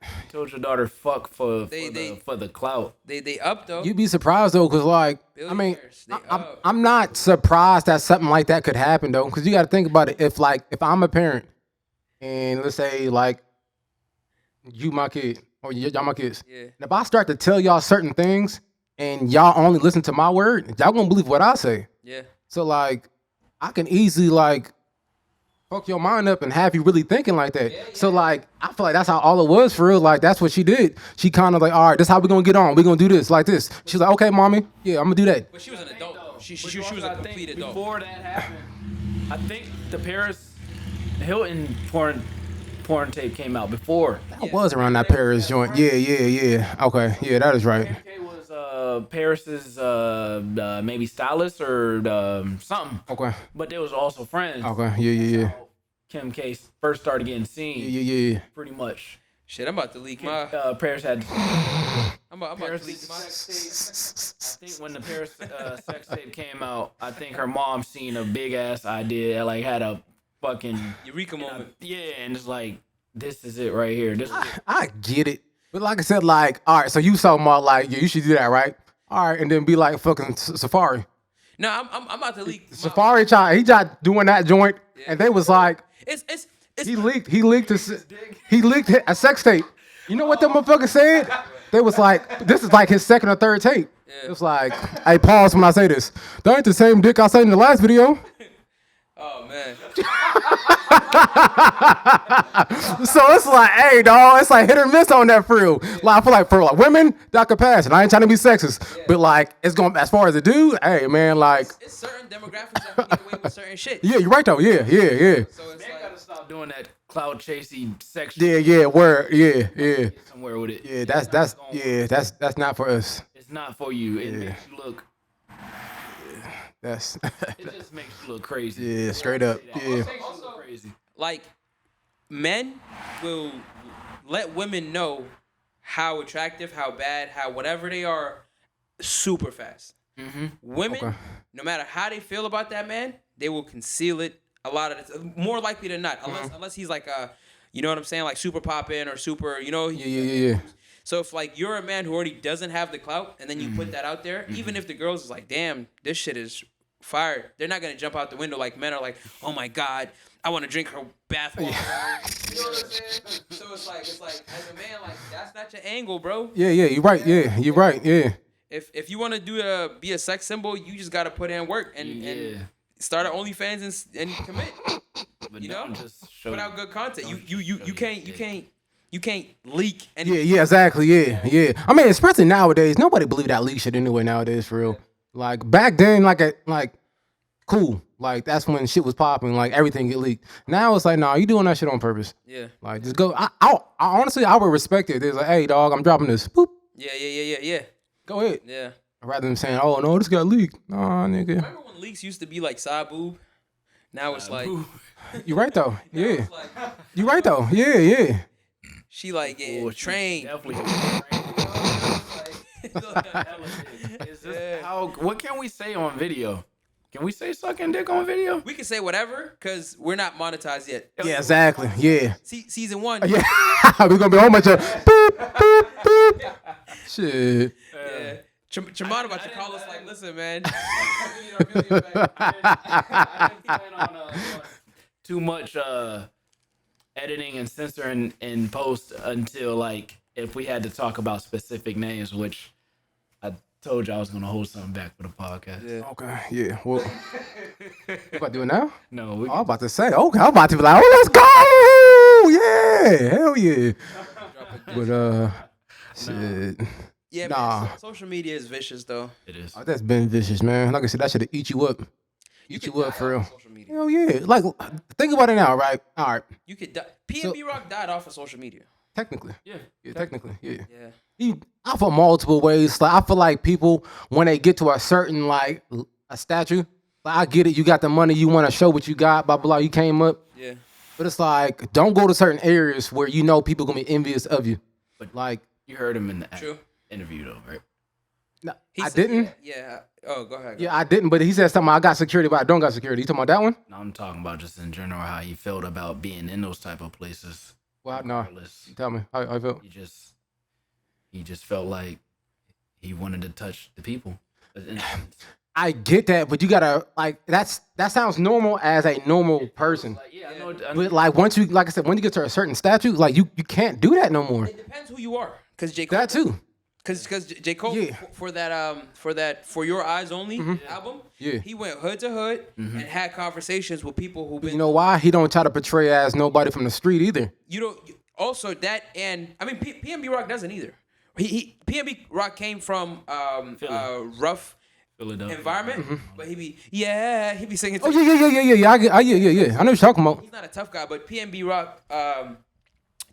Speaker 1: You told your daughter fuck for the clout.
Speaker 2: They up though.
Speaker 3: You'd be surprised though, cause like, I mean,
Speaker 2: Billionaires,
Speaker 3: I'm not surprised that something like that could happen though, cause you got to think about it. If I'm a parent, and let's say like you my kid or y'all my kids, and if I start to tell y'all certain things and y'all only listen to my word, y'all gonna believe what I say.
Speaker 2: Yeah.
Speaker 3: So like, I can easily like fuck your mind up and have you really thinking like that. So like, I feel like that's how all it was for real. Like that's what she did. She kind of like, all right, this is how we gonna get on. We gonna do this like this. She's like, okay, mommy, yeah, I'm gonna do that.
Speaker 2: But she was an adult though. She was a complete adult.
Speaker 1: Before that happened, I think the Paris Hilton porn tape came out before.
Speaker 3: That was around that Paris joint. Yeah. Okay, yeah, that is right.
Speaker 1: MK was Paris's maybe stylist or something.
Speaker 3: Okay.
Speaker 1: But they was also friends.
Speaker 3: Okay. Yeah.
Speaker 1: Kim K first started getting seen.
Speaker 3: Yeah.
Speaker 1: Pretty much.
Speaker 2: Shit, I'm about to leak my.
Speaker 1: Paris had.
Speaker 2: I'm about to leak my.
Speaker 1: I think when the Paris sex tape came out, I think her mom seen a big ass idea, like had a fucking
Speaker 2: Eureka moment.
Speaker 1: Yeah, and it's like, this is it right here. This is it.
Speaker 3: I get it, but like I said, like, all right, so you talking about like, yeah, you should do that, right? All right, and then be like fucking Safari.
Speaker 2: No, I'm about to leak.
Speaker 3: Safari he tried doing that joint, and they was like,
Speaker 2: It's
Speaker 3: he leaked a sex tape. You know what them motherfuckers said? They was like, this is like his second or third tape. It was like, hey, pause when I say this. That ain't the same dick I said in the last video.
Speaker 2: Oh man.
Speaker 3: So it's like, hey, dog, it's like hit or miss on that for real. Like, I feel like for like women, that could pass. And I ain't trying to be sexist, but like, it's going as far as a dude, hey, man, like,
Speaker 2: It's certain demographics that can get away with certain shit.
Speaker 3: yeah, you're right though. Yeah.
Speaker 2: So it's
Speaker 1: Man
Speaker 2: like,
Speaker 1: gotta stop doing that cloud chasing sex.
Speaker 3: Yeah, word, yeah.
Speaker 1: Get somewhere with it.
Speaker 3: Yeah, that's not for us.
Speaker 1: It's not for you. It makes you look.
Speaker 3: That's
Speaker 1: It just makes you look crazy.
Speaker 3: yeah, straight up. Yeah.
Speaker 1: It makes you look crazy.
Speaker 2: like, men will let women know how attractive, how bad, how whatever they are, super fast. Women,
Speaker 3: Okay.
Speaker 2: no matter how they feel about that man, they will conceal it a lot of the more likely than not, unless he's like a, you know what I'm saying, like super poppin' or super, you know.
Speaker 3: Yeah.
Speaker 2: So if like you're a man who already doesn't have the clout, and then you put that out there, even if the girls is like, damn, this shit is fire, they're not gonna jump out the window like men are like, oh my god, I want to drink her bath water. You know what I'm saying? So it's like as a man, like that's not your angle, bro.
Speaker 3: Yeah, you're right. Yeah, you're right. Yeah.
Speaker 2: If you want to be a sex symbol, you just gotta put in work and start an OnlyFans and commit.
Speaker 1: But
Speaker 2: You know,
Speaker 1: don't just show
Speaker 2: put out good content. You can't leak anything.
Speaker 3: Yeah, exactly. Yeah. I mean, especially nowadays, nobody believe that leak shit anyway nowadays for real. Like back then, like cool. Like that's when shit was popping. Like everything get leaked. Now it's like, nah, you doing that shit on purpose.
Speaker 2: Yeah.
Speaker 3: Like just go. I honestly, I would respect it. There's like, hey, dog, I'm dropping this. Boop.
Speaker 2: Yeah.
Speaker 3: Go ahead.
Speaker 2: Yeah.
Speaker 3: Rather than saying, oh no, this got leaked. Nah, nigga.
Speaker 2: Remember when leaks used to be like side boob? Now it's like
Speaker 3: You right though.
Speaker 2: now
Speaker 3: Yeah.
Speaker 2: it's like,
Speaker 3: You right though. Yeah.
Speaker 2: she like getting trained.
Speaker 1: Definitely. Is this
Speaker 2: Yeah.
Speaker 1: how? What can we say on video? Can we say sucking dick on video?
Speaker 2: We can say whatever because we're not monetized yet.
Speaker 3: Yeah, exactly. Yeah.
Speaker 2: Season 1.
Speaker 3: Yeah. We're gonna be a whole bunch of boop, boop, boop. Shit.
Speaker 2: Yeah. Chamon about to call us like, listen, man.
Speaker 1: I didn't plan on too much editing and censoring in post until like if we had to talk about specific names, which I told you I was gonna hold something back for the podcast.
Speaker 2: Yeah.
Speaker 3: Okay. Yeah. Well, you about to do it now?
Speaker 1: No, we
Speaker 3: I'm about to say. Okay. I'm about to be like, oh, let's go. Yeah. Hell yeah. But shit.
Speaker 2: Yeah,
Speaker 3: Nah.
Speaker 2: man. Social media is vicious, though.
Speaker 1: it is.
Speaker 3: Oh, that's been vicious, man. Like I said, that should eat you up. Eat
Speaker 2: could
Speaker 3: you up
Speaker 2: die
Speaker 3: for real.
Speaker 2: off of social media.
Speaker 3: Hell yeah. Like, think about it now, right? All right.
Speaker 2: You could die. PNB Rock died off of social media.
Speaker 3: Technically.
Speaker 1: Yeah.
Speaker 3: Yeah, technically. Yeah.
Speaker 2: Yeah.
Speaker 3: I feel multiple ways. Like I feel like people when they get to a certain like a statue, like I get it. You got the money. You want to show what you got. Blah blah. You came up,
Speaker 2: Yeah.
Speaker 3: but it's like don't go to certain areas where you know people gonna be envious of you.
Speaker 1: But
Speaker 3: Like
Speaker 1: you heard him in the
Speaker 2: True.
Speaker 1: interview though, right?
Speaker 3: no,
Speaker 2: He
Speaker 3: I
Speaker 2: said-
Speaker 3: didn't.
Speaker 2: Yeah. Oh, go ahead.
Speaker 3: Yeah, I didn't. But he said something. I got security, but I don't got security. You talking about that one?
Speaker 1: No, I'm talking about just in general how he felt about being in those type of places.
Speaker 3: Well, no.
Speaker 1: Regardless,
Speaker 3: Tell me how I felt.
Speaker 1: he just felt like he wanted to touch the people.
Speaker 3: I get that, but you gotta like that sounds normal as a normal person.
Speaker 1: Like, yeah, I know.
Speaker 3: But like once you like I said, when you get to a certain statue, like you can't do that no more.
Speaker 2: It depends who you are. Because J. Cole.
Speaker 3: That too.
Speaker 2: Because J. Cole
Speaker 3: Yeah.
Speaker 2: for that For Your Eyes Only album,
Speaker 3: Yeah.
Speaker 2: he went hood to hood and had conversations with people who've been.
Speaker 3: You know why? He don't try to portray as nobody from the street either.
Speaker 2: You don't. Also that and I mean PNB Rock doesn't either. PNB Rock came from rough
Speaker 1: Philadelphia
Speaker 2: environment, but he be singing.
Speaker 3: Oh yeah. I know what you're talking about.
Speaker 2: He's not a tough guy, but PNB Rock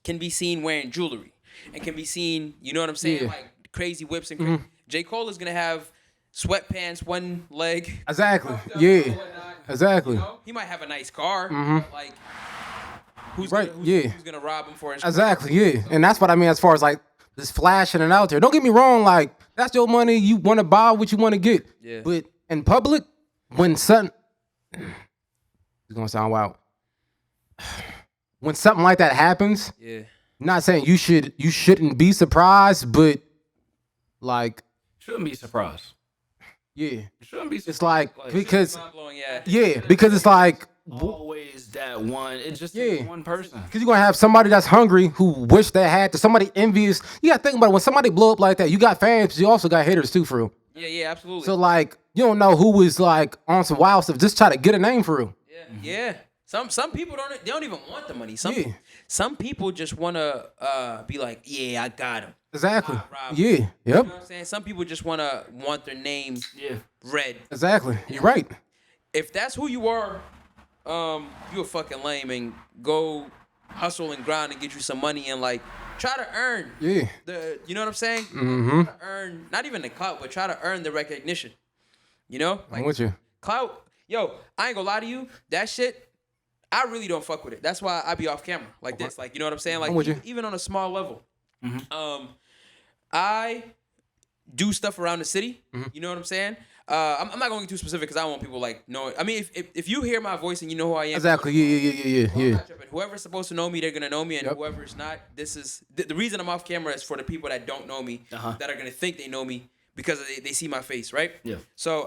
Speaker 2: can be seen wearing jewelry and can be seen, you know what I'm saying,
Speaker 3: Yeah.
Speaker 2: like crazy whips and crazy. J. Cole is gonna have sweatpants, one leg.
Speaker 3: Exactly.
Speaker 2: puffed up
Speaker 3: Yeah.
Speaker 2: and whatnot.
Speaker 3: Exactly.
Speaker 2: You know? He might have a nice car, but like who's
Speaker 3: Right,
Speaker 2: gonna,
Speaker 3: yeah.
Speaker 2: who's gonna rob him for his
Speaker 3: Exactly. Yeah. And that's what I mean as far as like this flashing and out there. Don't get me wrong. Like that's your money. You want to buy what you want to get.
Speaker 2: Yeah.
Speaker 3: But in public, when something, it's gonna sound wild. When something like that happens,
Speaker 2: Yeah.
Speaker 3: not saying you shouldn't be surprised, but like,
Speaker 1: shouldn't be surprised.
Speaker 3: yeah,
Speaker 1: You shouldn't be.
Speaker 3: it's like because
Speaker 2: Mind blowing, yeah.
Speaker 3: yeah, because it's like
Speaker 1: always that one. It's just
Speaker 3: Yeah.
Speaker 1: one person.
Speaker 3: because you're gonna have somebody that's hungry who wish they had to somebody envious. You gotta think about it. When somebody blow up like that, you got fans, but you also got haters too, for real.
Speaker 2: Yeah, absolutely.
Speaker 3: So like, you don't know who was like on some wild stuff. Just try to get a name for real.
Speaker 2: yeah. Some people don't even want the money.
Speaker 3: Yeah.
Speaker 2: Some people just wanna be like, yeah, I got him.
Speaker 3: Exactly.
Speaker 2: Rob.
Speaker 3: Yeah. Yep.
Speaker 2: You know what I'm saying? Some people just want their name
Speaker 1: Yeah.
Speaker 2: read.
Speaker 3: Exactly. You're right.
Speaker 2: If that's who you are, you a fucking lame and go hustle and grind and get you some money and like try to earn
Speaker 3: Yeah.
Speaker 2: you know what I'm saying?
Speaker 3: Mm-hmm.
Speaker 2: Try to earn not even the clout, but try to earn the recognition. You know?
Speaker 3: I'm with you.
Speaker 2: Clout, yo, I ain't gonna lie to you, that shit, I really don't fuck with it. That's why I be off camera like this. Like, you know what I'm saying? Like
Speaker 3: I'm with you.
Speaker 2: even on a small level. I do stuff around the city.
Speaker 3: Mm-hmm.
Speaker 2: You know what I'm saying? I'm not going to get too specific because I don't want people like knowing. I mean, if you hear my voice and you know who I am,
Speaker 3: Exactly. Yeah.
Speaker 2: I'm not tripping. Whoever's supposed to know me, they're gonna know me, and
Speaker 3: Yep.
Speaker 2: whoever's not, this is the reason I'm off camera is for the people that don't know me, that are gonna think they know me because they see my face, right?
Speaker 1: Yeah.
Speaker 2: So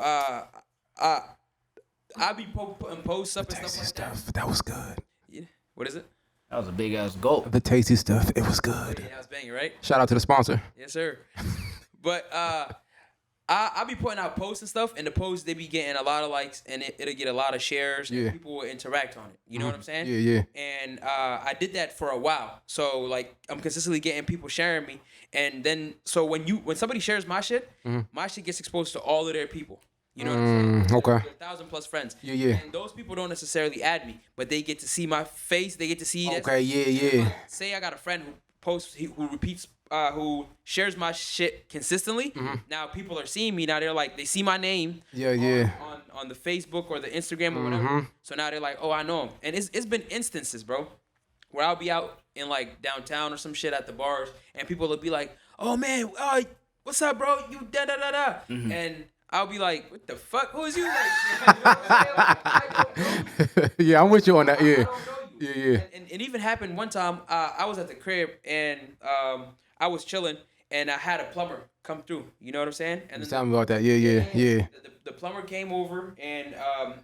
Speaker 2: I be putting posts up and stuff like that.
Speaker 3: That was good.
Speaker 2: Yeah. What is it?
Speaker 1: That was a big ass gulp.
Speaker 3: The tasty stuff. It was good.
Speaker 2: Yeah, I was banging, right?
Speaker 3: Shout out to the sponsor.
Speaker 2: Yes, sir. But I be putting out posts and stuff, and the posts they be getting a lot of likes, and it'll get a lot of shares,
Speaker 3: Yeah.
Speaker 2: and people will interact on it. You know what I'm saying?
Speaker 3: Yeah.
Speaker 2: And I did that for a while, so like I'm consistently getting people sharing me, and then so when somebody shares my shit gets exposed to all of their people. You know what I'm saying?
Speaker 3: Okay.
Speaker 2: 1,000 plus friends.
Speaker 3: Yeah.
Speaker 2: And those people don't necessarily add me, but they get to see my face. They get to see.
Speaker 3: Okay, yeah.
Speaker 2: Like, say I got a friend who posts, who repeats, who shares my shit consistently. Now people are seeing me. Now they're like, they see my name.
Speaker 3: Yeah.
Speaker 2: On the Facebook or the Instagram or whatever. So now they're like, oh, I know him. And it's been instances, bro, where I'll be out in like downtown or some shit at the bars, and people will be like, oh man, what's up, bro? You da da da da. And I'll be like, what the fuck? Who is you? Like, you know what I'm saying? Like, I don't know you.
Speaker 3: Yeah, I'm with you on that.
Speaker 2: I
Speaker 3: Yeah.
Speaker 2: don't know you.
Speaker 3: Yeah.
Speaker 2: And it even happened one time. I was at the crib and I was chilling and I had a plumber come through. You know what I'm saying? And
Speaker 3: Tell me about that. Yeah.
Speaker 2: The plumber came over and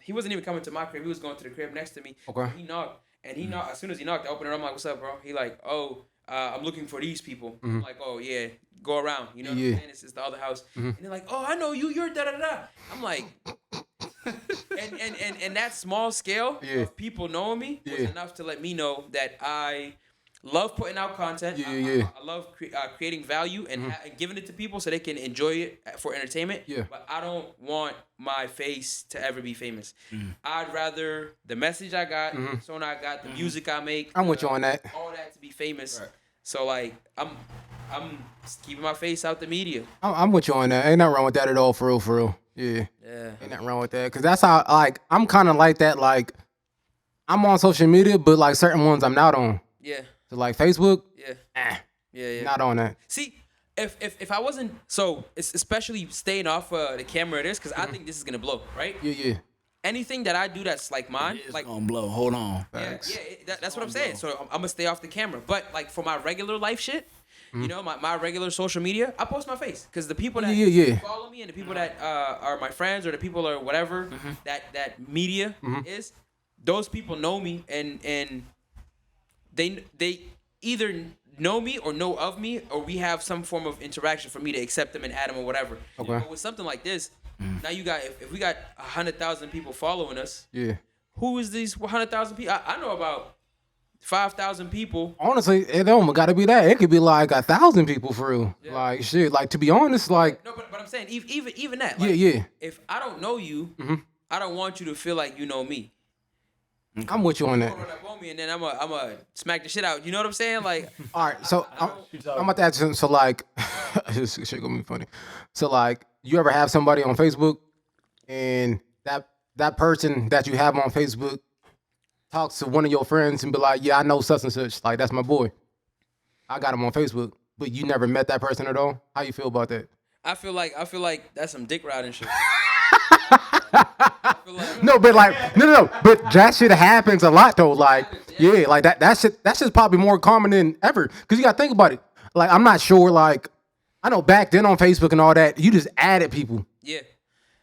Speaker 2: he wasn't even coming to my crib. He was going to the crib next to me.
Speaker 3: Okay.
Speaker 2: He knocked. And he knocked. As soon as he knocked, I opened it. I'm like, what's up, bro? He like, oh, I'm looking for these people. I'm like, oh yeah, go around. You know what I'm saying? It's the other house. And they're like, oh, I know you. You're da da da. I'm like, and that small scale of people knowing me was enough to let me know that I love putting out content. I love creating value and giving it to people so they can enjoy it for entertainment.
Speaker 3: Yeah.
Speaker 2: But I don't want my face to ever be famous. I'd rather the message I got, the persona I got, the music I make.
Speaker 3: I'm with you on that.
Speaker 2: All that to be famous. Right. So like I'm just keeping my face out the media.
Speaker 3: I'm with you on that. Ain't nothing wrong with that at all, for real. Yeah. Ain't nothing wrong with that. Cause that's how, like, I'm kind of like that. Like, I'm on social media, but like certain ones I'm not on.
Speaker 2: Yeah.
Speaker 3: So like Facebook.
Speaker 2: Yeah.
Speaker 3: Not on that.
Speaker 2: See, if I wasn't, so it's especially staying off the camera of this, because I think this is gonna blow, right?
Speaker 3: Yeah.
Speaker 2: Anything that I do that's like mine,
Speaker 1: It's
Speaker 2: like
Speaker 1: gonna blow. Hold on.
Speaker 2: that's what I'm saying. So I'm gonna stay off the camera. But like for my regular life shit, you know, my regular social media, I post my face because the people that follow me and the people that are my friends or the people or whatever that media is, those people know me and they either know me or know of me, or we have some form of interaction for me to accept them and add them or whatever.
Speaker 3: Okay.
Speaker 2: But with something like this, now you got, if we got 100,000 people following us, who is these 100,000 people? I know about 5,000 people.
Speaker 3: Honestly, it don't gotta be that. It could be like 1,000 people for real. Yeah. Like shit. Like to be honest, like
Speaker 2: no, but I'm saying even that. Like, if I don't know you, I don't want you to feel like you know me.
Speaker 3: Okay. I'm with you on that.
Speaker 2: Run up on me and then I'm a smack the shit out. You know what I'm saying? Like,
Speaker 3: all right. So I'm about to ask you. So like, this shit gonna be funny. So like, you ever have somebody on Facebook, and that person that you have on Facebook talks to one of your friends and be like, yeah, I know such and such. Like that's my boy. I got him on Facebook, but you never met that person at all. How you feel about that?
Speaker 2: I feel like that's some dick riding shit.
Speaker 3: No, but like no. But that shit happens a lot though. Like like that's just probably more common than ever. Cause you gotta think about it. Like I'm not sure. Like I know back then on Facebook and all that, you just added people.
Speaker 2: Yeah.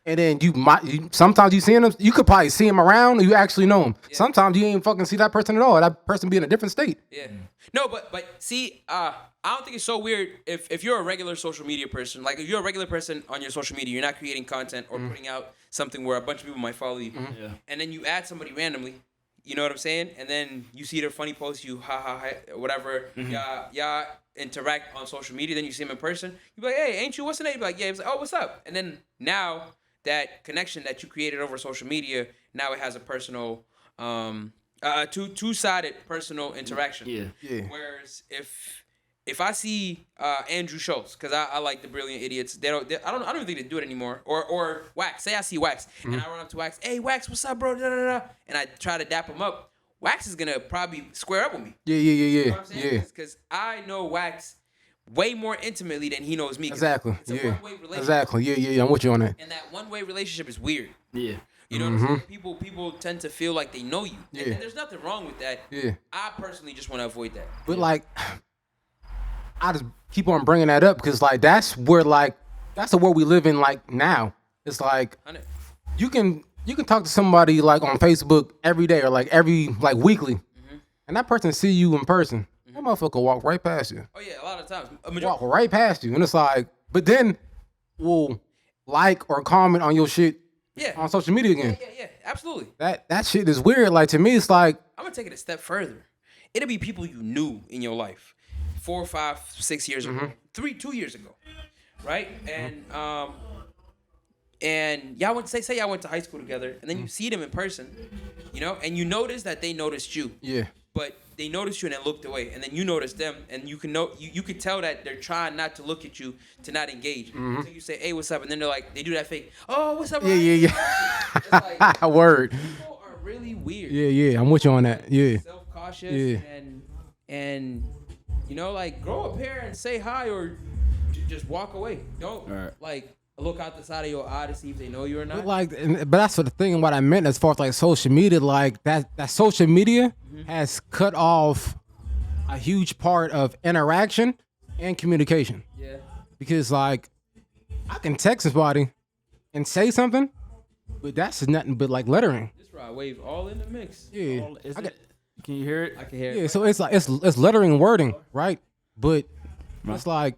Speaker 3: And then sometimes you see them. You could probably see them around. And you actually know them. Yeah. Sometimes you ain't fucking see that person at all. That person be in a different state.
Speaker 2: Yeah. No, but see, I don't think it's so weird if you're a regular social media person. Like if you're a regular person on your social media, you're not creating content or putting out something where a bunch of people might follow you, and then you add somebody randomly. You know what I'm saying? And then you see their funny posts, you ha whatever. Y'all interact on social media. Then you see them in person. You be like, hey, ain't you? What's the name? You be like, yeah. He's like, oh, what's up? And then now that connection that you created over social media, now it has a personal, two-sided personal interaction.
Speaker 3: Yeah.
Speaker 2: Whereas if I see Andrew Schultz, because I like the Brilliant Idiots, I don't even think they do it anymore. Or Wax. Say I see Wax and I run up to Wax. Hey Wax, what's up, bro? Da, da, da. And I try to dap him up. Wax is gonna probably square up with me.
Speaker 3: Yeah.
Speaker 2: You know what I'm saying? Because I know Wax way more intimately than he knows me.
Speaker 3: Exactly.
Speaker 2: It's a one-way relationship.
Speaker 3: Exactly. Yeah. I'm with you on that.
Speaker 2: And that one-way relationship is weird.
Speaker 1: Yeah.
Speaker 2: You know what I'm saying? People tend to feel like they know you.
Speaker 3: Yeah.
Speaker 2: And there's nothing wrong with that.
Speaker 3: Yeah.
Speaker 2: I personally just want to avoid that.
Speaker 3: But like, I just keep on bringing that up because like that's where the world we live in like now. It's like you can talk to somebody like on Facebook every day or like weekly, and that person see you in person. That motherfucker walk right past you.
Speaker 2: Oh yeah, a lot of times.
Speaker 3: Walk right past you, and it's like, but then we'll like or comment on your shit on social media again.
Speaker 2: Yeah, absolutely.
Speaker 3: That shit is weird. Like to me, it's like
Speaker 2: I'm gonna take it a step further. It'll be people you knew in your life 4, 5, 6 years ago, 2 years ago, right? And and y'all went say y'all went to high school together, and then you see them in person, you know, and you notice that they noticed you.
Speaker 3: Yeah.
Speaker 2: But they noticed you and then looked away, and then you noticed them, and you could tell that they're trying not to look at you, to not engage. So you say, "Hey, what's up?" And then they're like, they do that fake, "Oh, what's up?"
Speaker 3: Yeah.
Speaker 2: It's like,
Speaker 3: Word.
Speaker 2: people are really weird.
Speaker 3: Yeah. I'm with you on that. Yeah.
Speaker 2: Self-cautious
Speaker 3: Yeah.
Speaker 2: and you know, like, grow a pair and say hi, or just walk away. Don't like look out the side of your eye to see if they know you or not.
Speaker 3: But that's what the thing. What I meant as far as like social media, like that social media has cut off a huge part of interaction and communication.
Speaker 2: Yeah.
Speaker 3: Because like I can text somebody and say something, but that's nothing but like lettering.
Speaker 2: This ride wave all in the mix.
Speaker 3: Yeah.
Speaker 1: Can you hear it?
Speaker 2: I can hear
Speaker 3: Yeah.
Speaker 2: it.
Speaker 3: So it's like it's lettering and wording, right? But it's like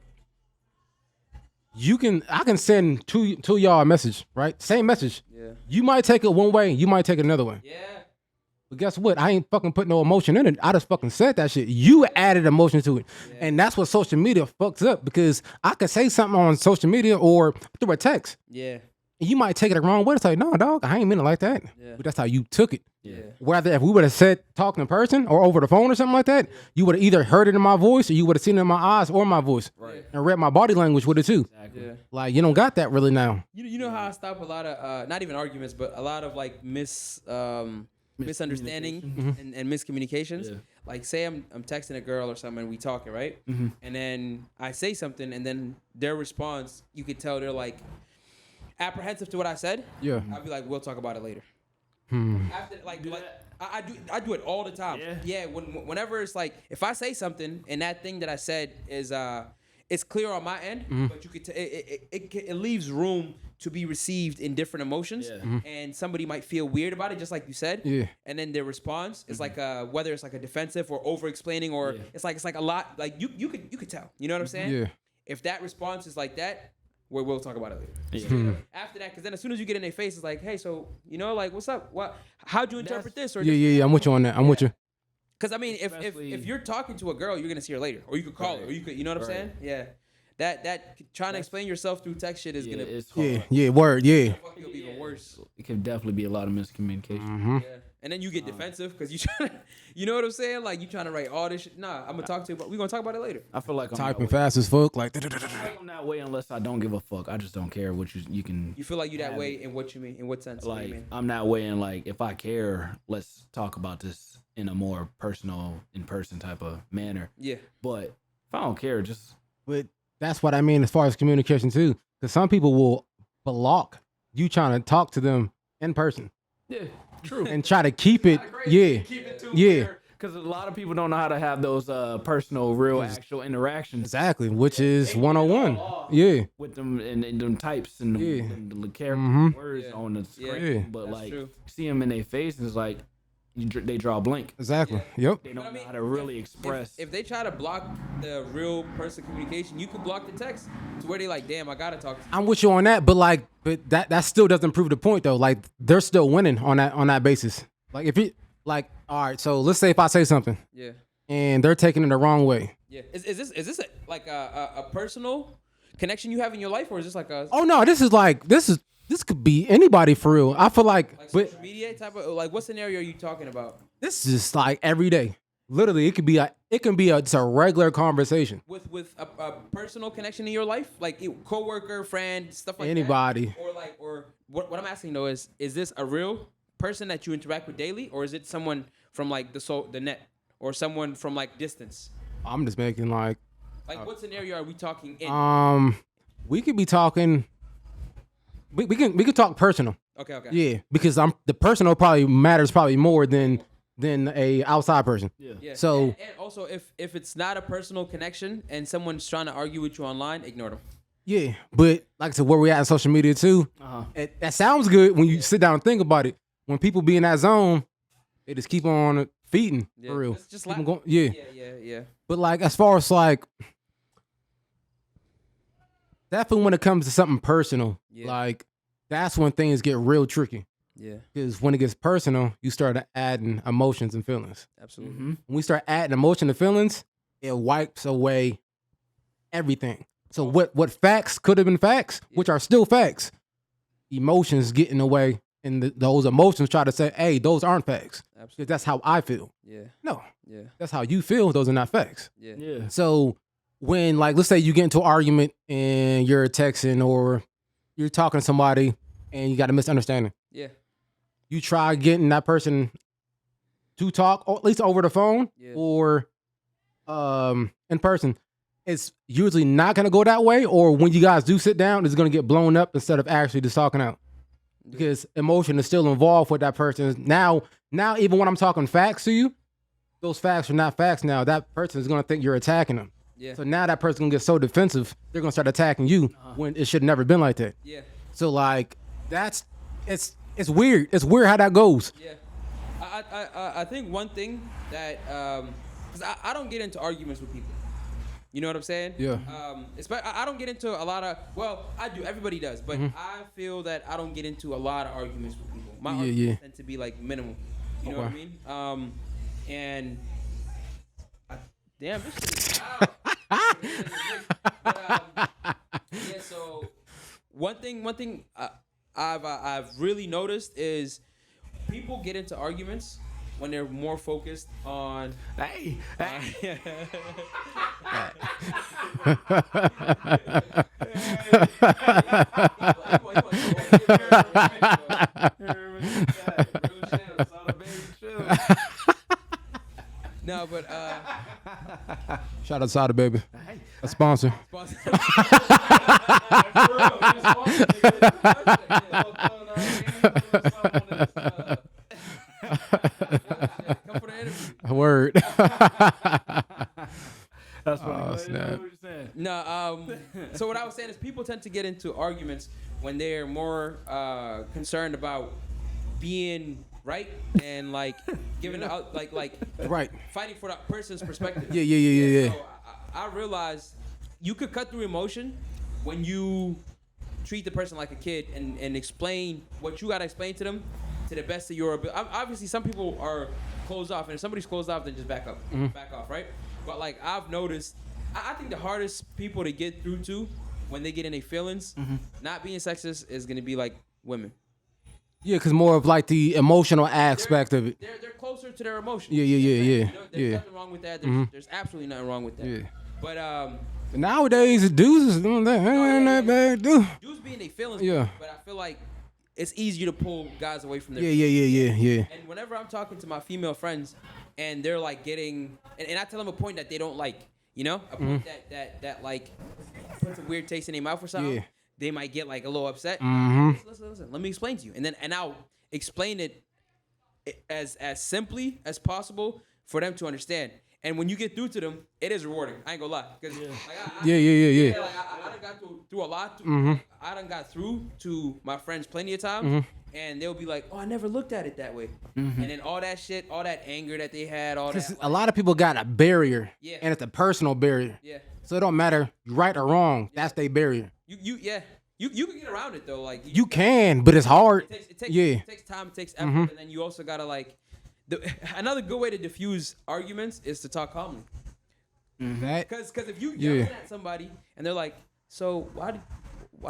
Speaker 3: I can send two y'all a message, right? Same message.
Speaker 2: Yeah.
Speaker 3: You might take it one way, you might take it another way.
Speaker 2: Yeah.
Speaker 3: But guess what? I ain't fucking put no emotion in it. I just fucking said that shit. You added emotion to it. Yeah. And that's what social media fucks up, because I could say something on social media or through a text.
Speaker 2: Yeah.
Speaker 3: And you might take it the wrong way. It's like, no, dog, I ain't mean it like that.
Speaker 2: Yeah.
Speaker 3: But that's how you took it.
Speaker 2: Yeah.
Speaker 3: Whether if we would have said talking in person or over the phone or something like that, you would have either heard it in my voice or you would have seen it in my eyes or my voice.
Speaker 2: Right.
Speaker 3: And read my body language with it too.
Speaker 2: Exactly. Yeah.
Speaker 3: Like, you don't got that really now.
Speaker 2: You know how I stop a lot of not even arguments, but a lot of like misunderstanding and miscommunications. Yeah. Like, say I'm texting a girl or something and we talking, right? And then I say something and then their response, you could tell they're like apprehensive to what I said.
Speaker 3: Yeah.
Speaker 2: I'll be like, we'll talk about it later. After, I do it all the time. Yeah. Whenever it's like, if I say something and that thing that I said is it's clear on my end, but you could it leaves room to be received in different emotions, and somebody might feel weird about it, just like you said. Yeah. And then their response is like whether it's like a defensive or over explaining, or it's like a lot. Like you could tell. You know what I'm saying? Yeah. If that response is like that, we'll talk about it later. Yeah. After that, because then as soon as you get in their face, it's like, hey, so, you know, like, what's up? How'd you interpret this? Or
Speaker 3: yeah, I'm with you on that. I'm with you.
Speaker 2: Because I mean, if you're talking to a girl, you're gonna see her later, or you could call her, or you could, you know what I'm saying? Yeah. That trying to explain yourself through text shit is gonna.
Speaker 1: It's hard.
Speaker 2: It'll be even worse.
Speaker 1: It could definitely be a lot of miscommunication.
Speaker 2: Yeah. And then you get defensive because you trying to, you know what I'm saying? Like, you trying to write all this shit. Nah, I'm gonna talk to you, but we're gonna talk about it later.
Speaker 1: I feel like I'm
Speaker 3: typing fast as fuck. Like,
Speaker 1: I'm that way unless I don't give a fuck. I just don't care what you can.
Speaker 2: You feel like you that way in what you mean? In what sense?
Speaker 1: Like,
Speaker 2: what you mean?
Speaker 1: I'm that way in, like, if I care, let's talk about this in a more personal, in person type of manner.
Speaker 2: Yeah.
Speaker 1: But if I don't care, just.
Speaker 3: But that's what I mean as far as communication too. Because some people will block you trying to talk to them in person.
Speaker 1: Yeah. True.
Speaker 3: And try to keep it, yeah.
Speaker 1: Because a lot of people don't know how to have those personal, real, actual interactions.
Speaker 3: Exactly, which is 101. Yeah.
Speaker 1: With them and them types and the character words on the screen.
Speaker 3: Yeah.
Speaker 1: But like, see them in their face and it's like, they draw a blank.
Speaker 3: Exactly. Yep.
Speaker 1: They don't know how to really express.
Speaker 2: If they try to block the real person communication, you could block the text to where they like, damn, I gotta talk to you.
Speaker 3: I'm with you on that, but that still doesn't prove the point though. Like, they're still winning on that basis. Like, if it, like, all right, so let's say if I say something, and they're taking it the wrong way.
Speaker 2: Yeah. Is this a personal connection you have in your life, or is this like a?
Speaker 3: Oh no, this could be anybody for real. I feel like
Speaker 2: social media type of, like, what scenario are you talking about?
Speaker 3: This is just like every day. Literally, it can be it's a regular conversation
Speaker 2: with a personal connection in your life, like coworker, friend, stuff like
Speaker 3: anybody.
Speaker 2: That. Or what I'm asking though is this a real person that you interact with daily, or is it someone from like the net, or someone from like distance? I'm
Speaker 3: just making like
Speaker 2: what scenario are we talking in?
Speaker 3: We could be talking. We can talk personal.
Speaker 2: Okay.
Speaker 3: Yeah, because the personal probably matters more than a outside person.
Speaker 2: Yeah.
Speaker 3: So
Speaker 2: and also if it's not a personal connection and someone's trying to argue with you online, ignore them.
Speaker 3: Yeah, but like I said, where we at in social media too, that sounds good when you sit down and think about it. When people be in that zone, they just keep on feeding for real.
Speaker 2: Just
Speaker 3: keep
Speaker 2: like
Speaker 3: going,
Speaker 2: yeah.
Speaker 3: But like, as far as like, definitely when it comes to something personal, like, that's when things get real tricky.
Speaker 2: Yeah.
Speaker 3: Because when it gets personal, you start adding emotions and feelings.
Speaker 2: Absolutely.
Speaker 3: When we start adding emotion and feelings, it wipes away everything. So what facts could have been facts, which are still facts, emotions get in the way, and those emotions try to say, hey, those aren't facts.
Speaker 2: Absolutely.
Speaker 3: Because that's how I feel.
Speaker 2: Yeah.
Speaker 3: No,
Speaker 2: Yeah.
Speaker 3: that's how you feel. Those are not facts.
Speaker 2: Yeah.
Speaker 1: Yeah.
Speaker 3: So when, like, let's say you get into an argument and you're texting or you're talking to somebody and you got a misunderstanding,
Speaker 2: Yeah.
Speaker 3: you try getting that person to talk, or at least over the phone
Speaker 2: Yeah.
Speaker 3: or in person. It's usually not going to go that way, or when you guys do sit down, it's going to get blown up instead of actually just talking out. Because emotion is still involved with that person. Now, even when I'm talking facts to you, those facts are not facts now. That person is going to think you're attacking them.
Speaker 2: Yeah.
Speaker 3: So now that person's going to get so defensive, they're going to start attacking you when it should have never been like that.
Speaker 2: Yeah.
Speaker 3: So, like, it's weird. It's weird how that goes.
Speaker 2: Yeah. I think one thing that, because I don't get into arguments with people. You know what I'm saying?
Speaker 3: Yeah.
Speaker 2: I don't get into a lot of, well, I do. Everybody does. But I feel that I don't get into a lot of arguments with people. My arguments tend to be, like, minimal. You know what I mean? And, damn, this shit is loud. Yeah, so one thing I've really noticed is people get into arguments when they're more focused on.
Speaker 1: Hey.
Speaker 2: No, but
Speaker 3: Shout out to Sada Baby, a sponsor.
Speaker 2: come for the interview.
Speaker 3: Word.
Speaker 1: That's funny.
Speaker 3: Oh, snap.
Speaker 1: What you're saying.
Speaker 2: No, so what I was saying is people tend to get into arguments when they're more concerned about being right and like giving out like
Speaker 3: Right.
Speaker 2: fighting for that person's perspective.
Speaker 3: Yeah.
Speaker 2: So I realized you could cut through emotion when you treat the person like a kid and explain what you gotta explain to them to the best of your ability. Obviously, some people are closed off, and if somebody's closed off, then just back up, back off, right? But like I've noticed, I think the hardest people to get through to when they get in their feelings, not being sexist, is gonna be like women.
Speaker 3: Yeah, because more of like the emotional aspect of it.
Speaker 2: They're closer to their emotions.
Speaker 3: Yeah.
Speaker 2: You know, there's nothing wrong with that. There's absolutely nothing wrong with that.
Speaker 3: Yeah.
Speaker 2: But
Speaker 3: Nowadays, dudes is doing that. Ain't that bad, dude.
Speaker 2: dudes being their feelings.
Speaker 3: Yeah.
Speaker 2: But I feel like it's easier to pull guys away from their.
Speaker 3: Yeah.
Speaker 2: And whenever I'm talking to my female friends, and they're like getting, and I tell them a point that they don't like, you know, a point that like puts a weird taste in their mouth or something.
Speaker 3: Yeah.
Speaker 2: They might get like a little upset. Listen. Let me explain to you, and I'll explain it as simply as possible for them to understand. And when you get through to them, it is rewarding. I ain't gonna lie. Cause like,
Speaker 3: Yeah.
Speaker 2: like, I done got through a lot. I done got through to my friends plenty of times, and they'll be like, "Oh, I never looked at it that way." And then all that shit, all that anger that they had, all that.
Speaker 3: A lot of people got a barrier,
Speaker 2: Yeah.
Speaker 3: and it's a personal barrier.
Speaker 2: Yeah.
Speaker 3: So it don't matter right or wrong. That's their barrier.
Speaker 2: You can get around it though. Like
Speaker 3: You can, but it's hard.
Speaker 2: It takes
Speaker 3: Yeah.
Speaker 2: it takes time, it takes effort, and then you also gotta like. Another good way to diffuse arguments is to talk calmly.
Speaker 3: That
Speaker 2: Because if you yelling at somebody and they're like, "So why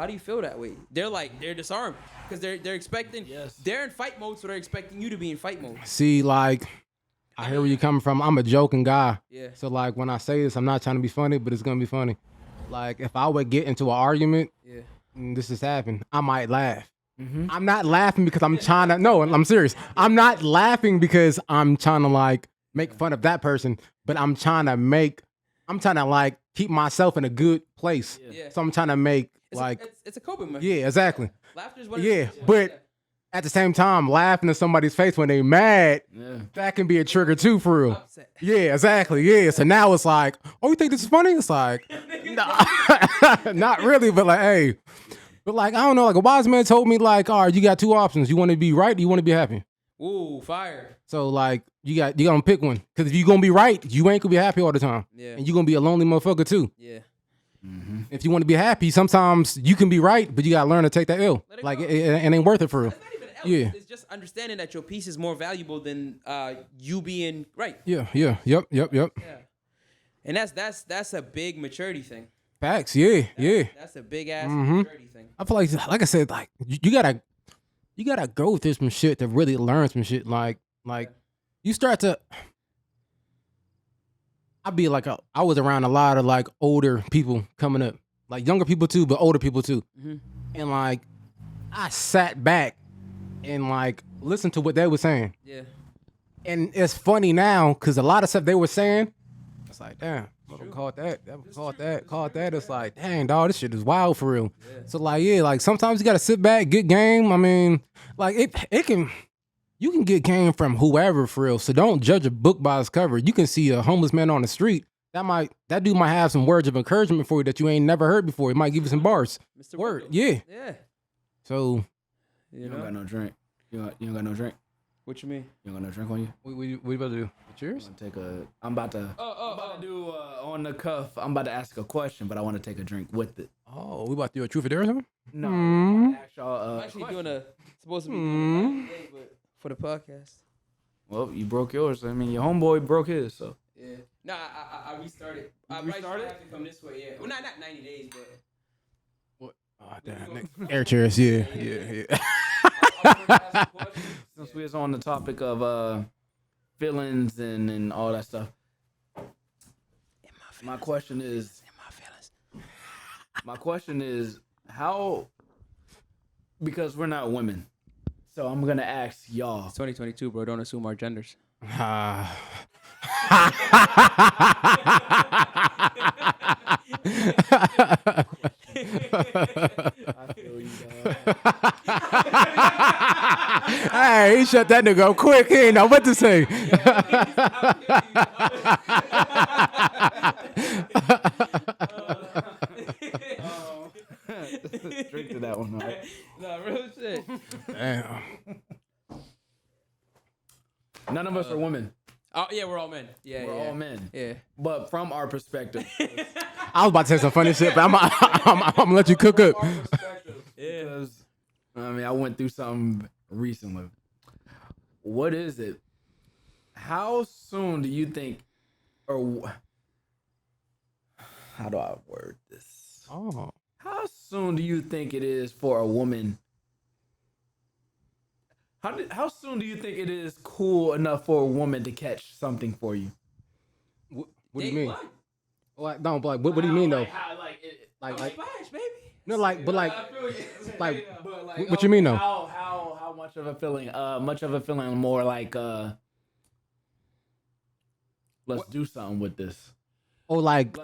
Speaker 2: do you feel that way?" They're disarmed because they're expecting.
Speaker 1: Yes.
Speaker 2: They're in fight mode, so they're expecting you to be in fight mode.
Speaker 3: see, like, I hear where you coming from. I'm a joking guy.
Speaker 2: Yeah.
Speaker 3: So like when I say this, I'm not trying to be funny, but it's gonna be funny. Like if I would get into an argument,
Speaker 2: Yeah.
Speaker 3: and this has happened, I might laugh. I'm not laughing because I'm trying to. No, I'm serious. I'm not laughing because I'm trying to like make fun of that person, but I'm trying to like keep myself in a good place.
Speaker 2: Yeah.
Speaker 3: So I'm trying to make
Speaker 2: It's a coping mechanism.
Speaker 3: yeah, exactly.
Speaker 2: Laughter is what.
Speaker 3: Yeah, but at the same time, laughing at somebody's face when they mad, that can be a trigger too, for real.
Speaker 2: Upset.
Speaker 3: Yeah, exactly. Yeah. So now it's like, oh, you think this is funny? It's like, nah, not really, but like, hey. But like, I don't know, like a wise man told me like, all right, you got two options. You want to be right or you want to be happy?
Speaker 2: Ooh, fire.
Speaker 3: So like, you got to pick one. Because if you're going to be right, you ain't going to be happy all the time.
Speaker 2: Yeah.
Speaker 3: And you're going to be a lonely motherfucker too.
Speaker 2: Yeah.
Speaker 3: If you want to be happy, sometimes you can be right, but you got to learn to take that L.
Speaker 2: Let it
Speaker 3: Like,
Speaker 2: go.
Speaker 3: it ain't worth it for real.
Speaker 2: It's not even an
Speaker 3: Yeah.
Speaker 2: It's just understanding that your piece is more valuable than you being right.
Speaker 3: Yeah. Yep.
Speaker 2: Yeah. And that's a big maturity thing.
Speaker 3: Facts, yeah.
Speaker 2: That's a big ass
Speaker 3: Mhm.
Speaker 2: maturity thing.
Speaker 3: I feel like I said, like you gotta go through some shit to really learn some shit. Like you start to. I was around a lot of like older people coming up, like younger people too, but older people too, and like I sat back and like listened to what they were saying.
Speaker 2: Yeah.
Speaker 3: And it's funny now because a lot of stuff they were saying, it's like, damn, caught that. It's like, dang, dog, this shit is wild for real. Yeah. So like, yeah, like sometimes you gotta sit back, get game. I mean, like you can get game from whoever for real. So don't judge a book by its cover. You can see a homeless man on the street. That dude might have some words of encouragement for you that you ain't never heard before. He might give you some bars.
Speaker 2: Mr.
Speaker 3: Word,
Speaker 2: Window.
Speaker 3: yeah. So
Speaker 1: you don't got no drink. You don't got no drink.
Speaker 2: What you mean?
Speaker 1: You don't got no drink on you?
Speaker 3: what you about to do? Cheers?
Speaker 1: I'm about to do on the cuff. I'm about to ask a question, but I want to take a drink with it.
Speaker 3: Oh, we about to do a truth or dare or something?
Speaker 1: No, I'm about to ask y'all,
Speaker 2: I'm actually supposed to be doing a but for the podcast.
Speaker 1: Well, you broke yours. I mean, your homeboy broke his, so.
Speaker 2: Yeah. No, I restarted. I
Speaker 1: restarted?
Speaker 2: have to come this way, yeah. Well, not 90 days, but.
Speaker 3: What? Oh, damn. Air chairs, yeah.
Speaker 1: Since we was on the topic of feelings and all that stuff, my question is how, because we're not women, so I'm gonna ask y'all.
Speaker 2: It's 2022, bro. Don't assume our genders.
Speaker 1: I feel you, dog.
Speaker 3: Hey, he shut that nigga up quick. He ain't know what to say.
Speaker 1: Drink to that one, all right?
Speaker 2: No, real shit.
Speaker 3: Damn.
Speaker 1: None of us are women.
Speaker 2: Oh yeah, we're all men. Yeah,
Speaker 1: We're all men.
Speaker 2: Yeah.
Speaker 1: But from our perspective,
Speaker 3: I was about to say some funny shit, but I'm gonna let you cook up.
Speaker 1: because I mean, I went through something recently. What is it? How soon do you think, or how do I word this?
Speaker 3: Oh.
Speaker 1: How soon do you think it is for a woman? How soon do you think it is cool enough for a woman to catch something for you?
Speaker 3: What do you mean? Like, no, but what do you mean though? Like,
Speaker 2: Splash, baby.
Speaker 3: no, like, but like, like,
Speaker 1: But like,
Speaker 3: what you mean though?
Speaker 1: How much of a feeling? Much of a feeling more like let's do something with this.
Speaker 3: Or like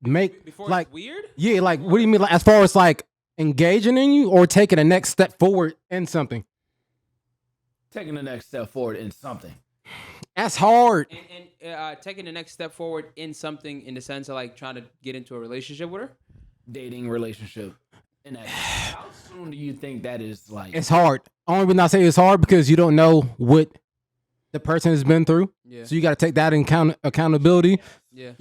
Speaker 3: make
Speaker 2: Before
Speaker 3: like
Speaker 2: it's weird?
Speaker 3: yeah, like what do you mean? Like as far as like engaging in you or taking the next step forward in something?
Speaker 1: Taking the next step forward in something.
Speaker 3: That's hard.
Speaker 2: And taking the next step forward in something in the sense of like trying to get into a relationship with her.
Speaker 1: Dating, relationship. And how soon do you think that is like?
Speaker 3: It's hard. Only reason I say it's hard because you don't know what the person has been through.
Speaker 2: Yeah.
Speaker 3: So you got to take that in accountability.
Speaker 2: Yeah.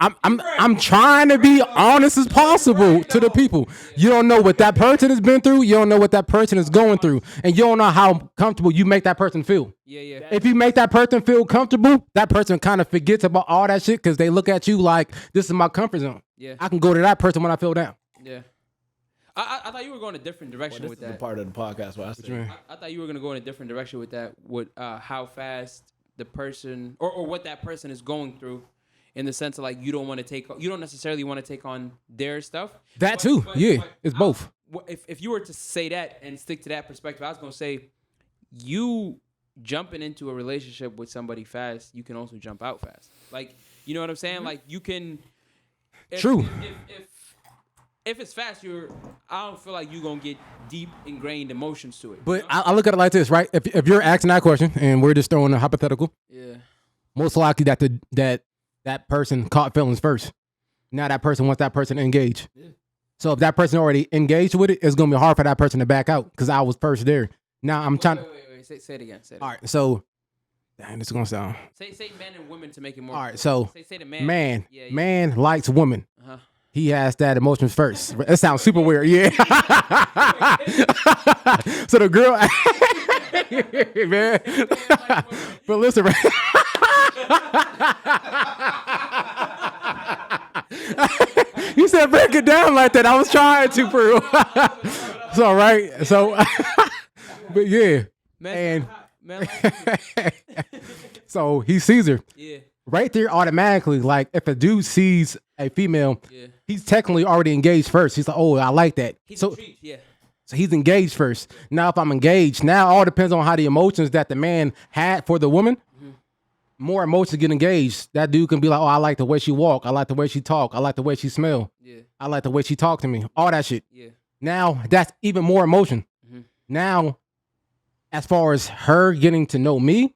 Speaker 3: I'm trying to be honest as possible to the people. You don't know what that person has been through. You don't know what that person is going through, and you don't know how comfortable you make that person feel.
Speaker 2: Yeah.
Speaker 3: If you make that person feel comfortable, that person kind of forgets about all that shit because they look at you like this is my comfort zone.
Speaker 2: Yeah.
Speaker 3: I can go to that person when I feel down.
Speaker 2: Yeah. I thought you were going a different direction
Speaker 1: This
Speaker 2: with
Speaker 1: is the
Speaker 2: that.
Speaker 1: part of the podcast where I say,
Speaker 2: I thought you were going to go in a different direction with that. With how fast the person or what that person is going through, in the sense of like you don't necessarily want to take on their stuff.
Speaker 3: That too. It's both.
Speaker 2: If you were to say that and stick to that perspective, I was going to say you jumping into a relationship with somebody fast, you can also jump out fast. Like, you know what I'm saying? Mm-hmm. Like you can.
Speaker 3: True.
Speaker 2: If it's fast, I don't feel like you're going to get deep ingrained emotions to it.
Speaker 3: But
Speaker 2: you know?
Speaker 3: I look at it like this, right? If you're asking that question and we're just throwing a hypothetical,
Speaker 2: Yeah.
Speaker 3: most likely that person caught feelings first. Now that person wants that person to engage. Yeah. So if that person already engaged with it, it's gonna be hard for that person to back out because I was first there. Now I'm trying.
Speaker 2: Wait. Say it again.
Speaker 3: All right. So, damn, this is gonna sound.
Speaker 2: Say men and women to make it more.
Speaker 3: All right. So
Speaker 2: say the man.
Speaker 3: Man likes woman.
Speaker 2: Uh-huh.
Speaker 3: He has that emotions first. It sounds super weird. Yeah. So the girl, man. But listen, right? You said break it down like that. I was trying to, Peru. So right. So, but yeah,
Speaker 2: Man, man,
Speaker 3: so he sees her.
Speaker 2: yeah,
Speaker 3: Right there, automatically, like if a dude sees a female,
Speaker 2: yeah.
Speaker 3: he's technically already engaged first. He's like, oh, I like that.
Speaker 2: He's
Speaker 3: So
Speaker 2: intrigued, yeah.
Speaker 3: he's engaged first. Now, if I'm engaged, now all depends on how the emotions that the man had for the woman. More emotions get engaged. That dude can be like, oh, I like the way she walk. I like the way she talk. I like the way she smell.
Speaker 2: Yeah,
Speaker 3: I like the way she talk to me. All that shit.
Speaker 2: yeah.
Speaker 3: Now, that's even more emotion. Now, as far as her getting to know me,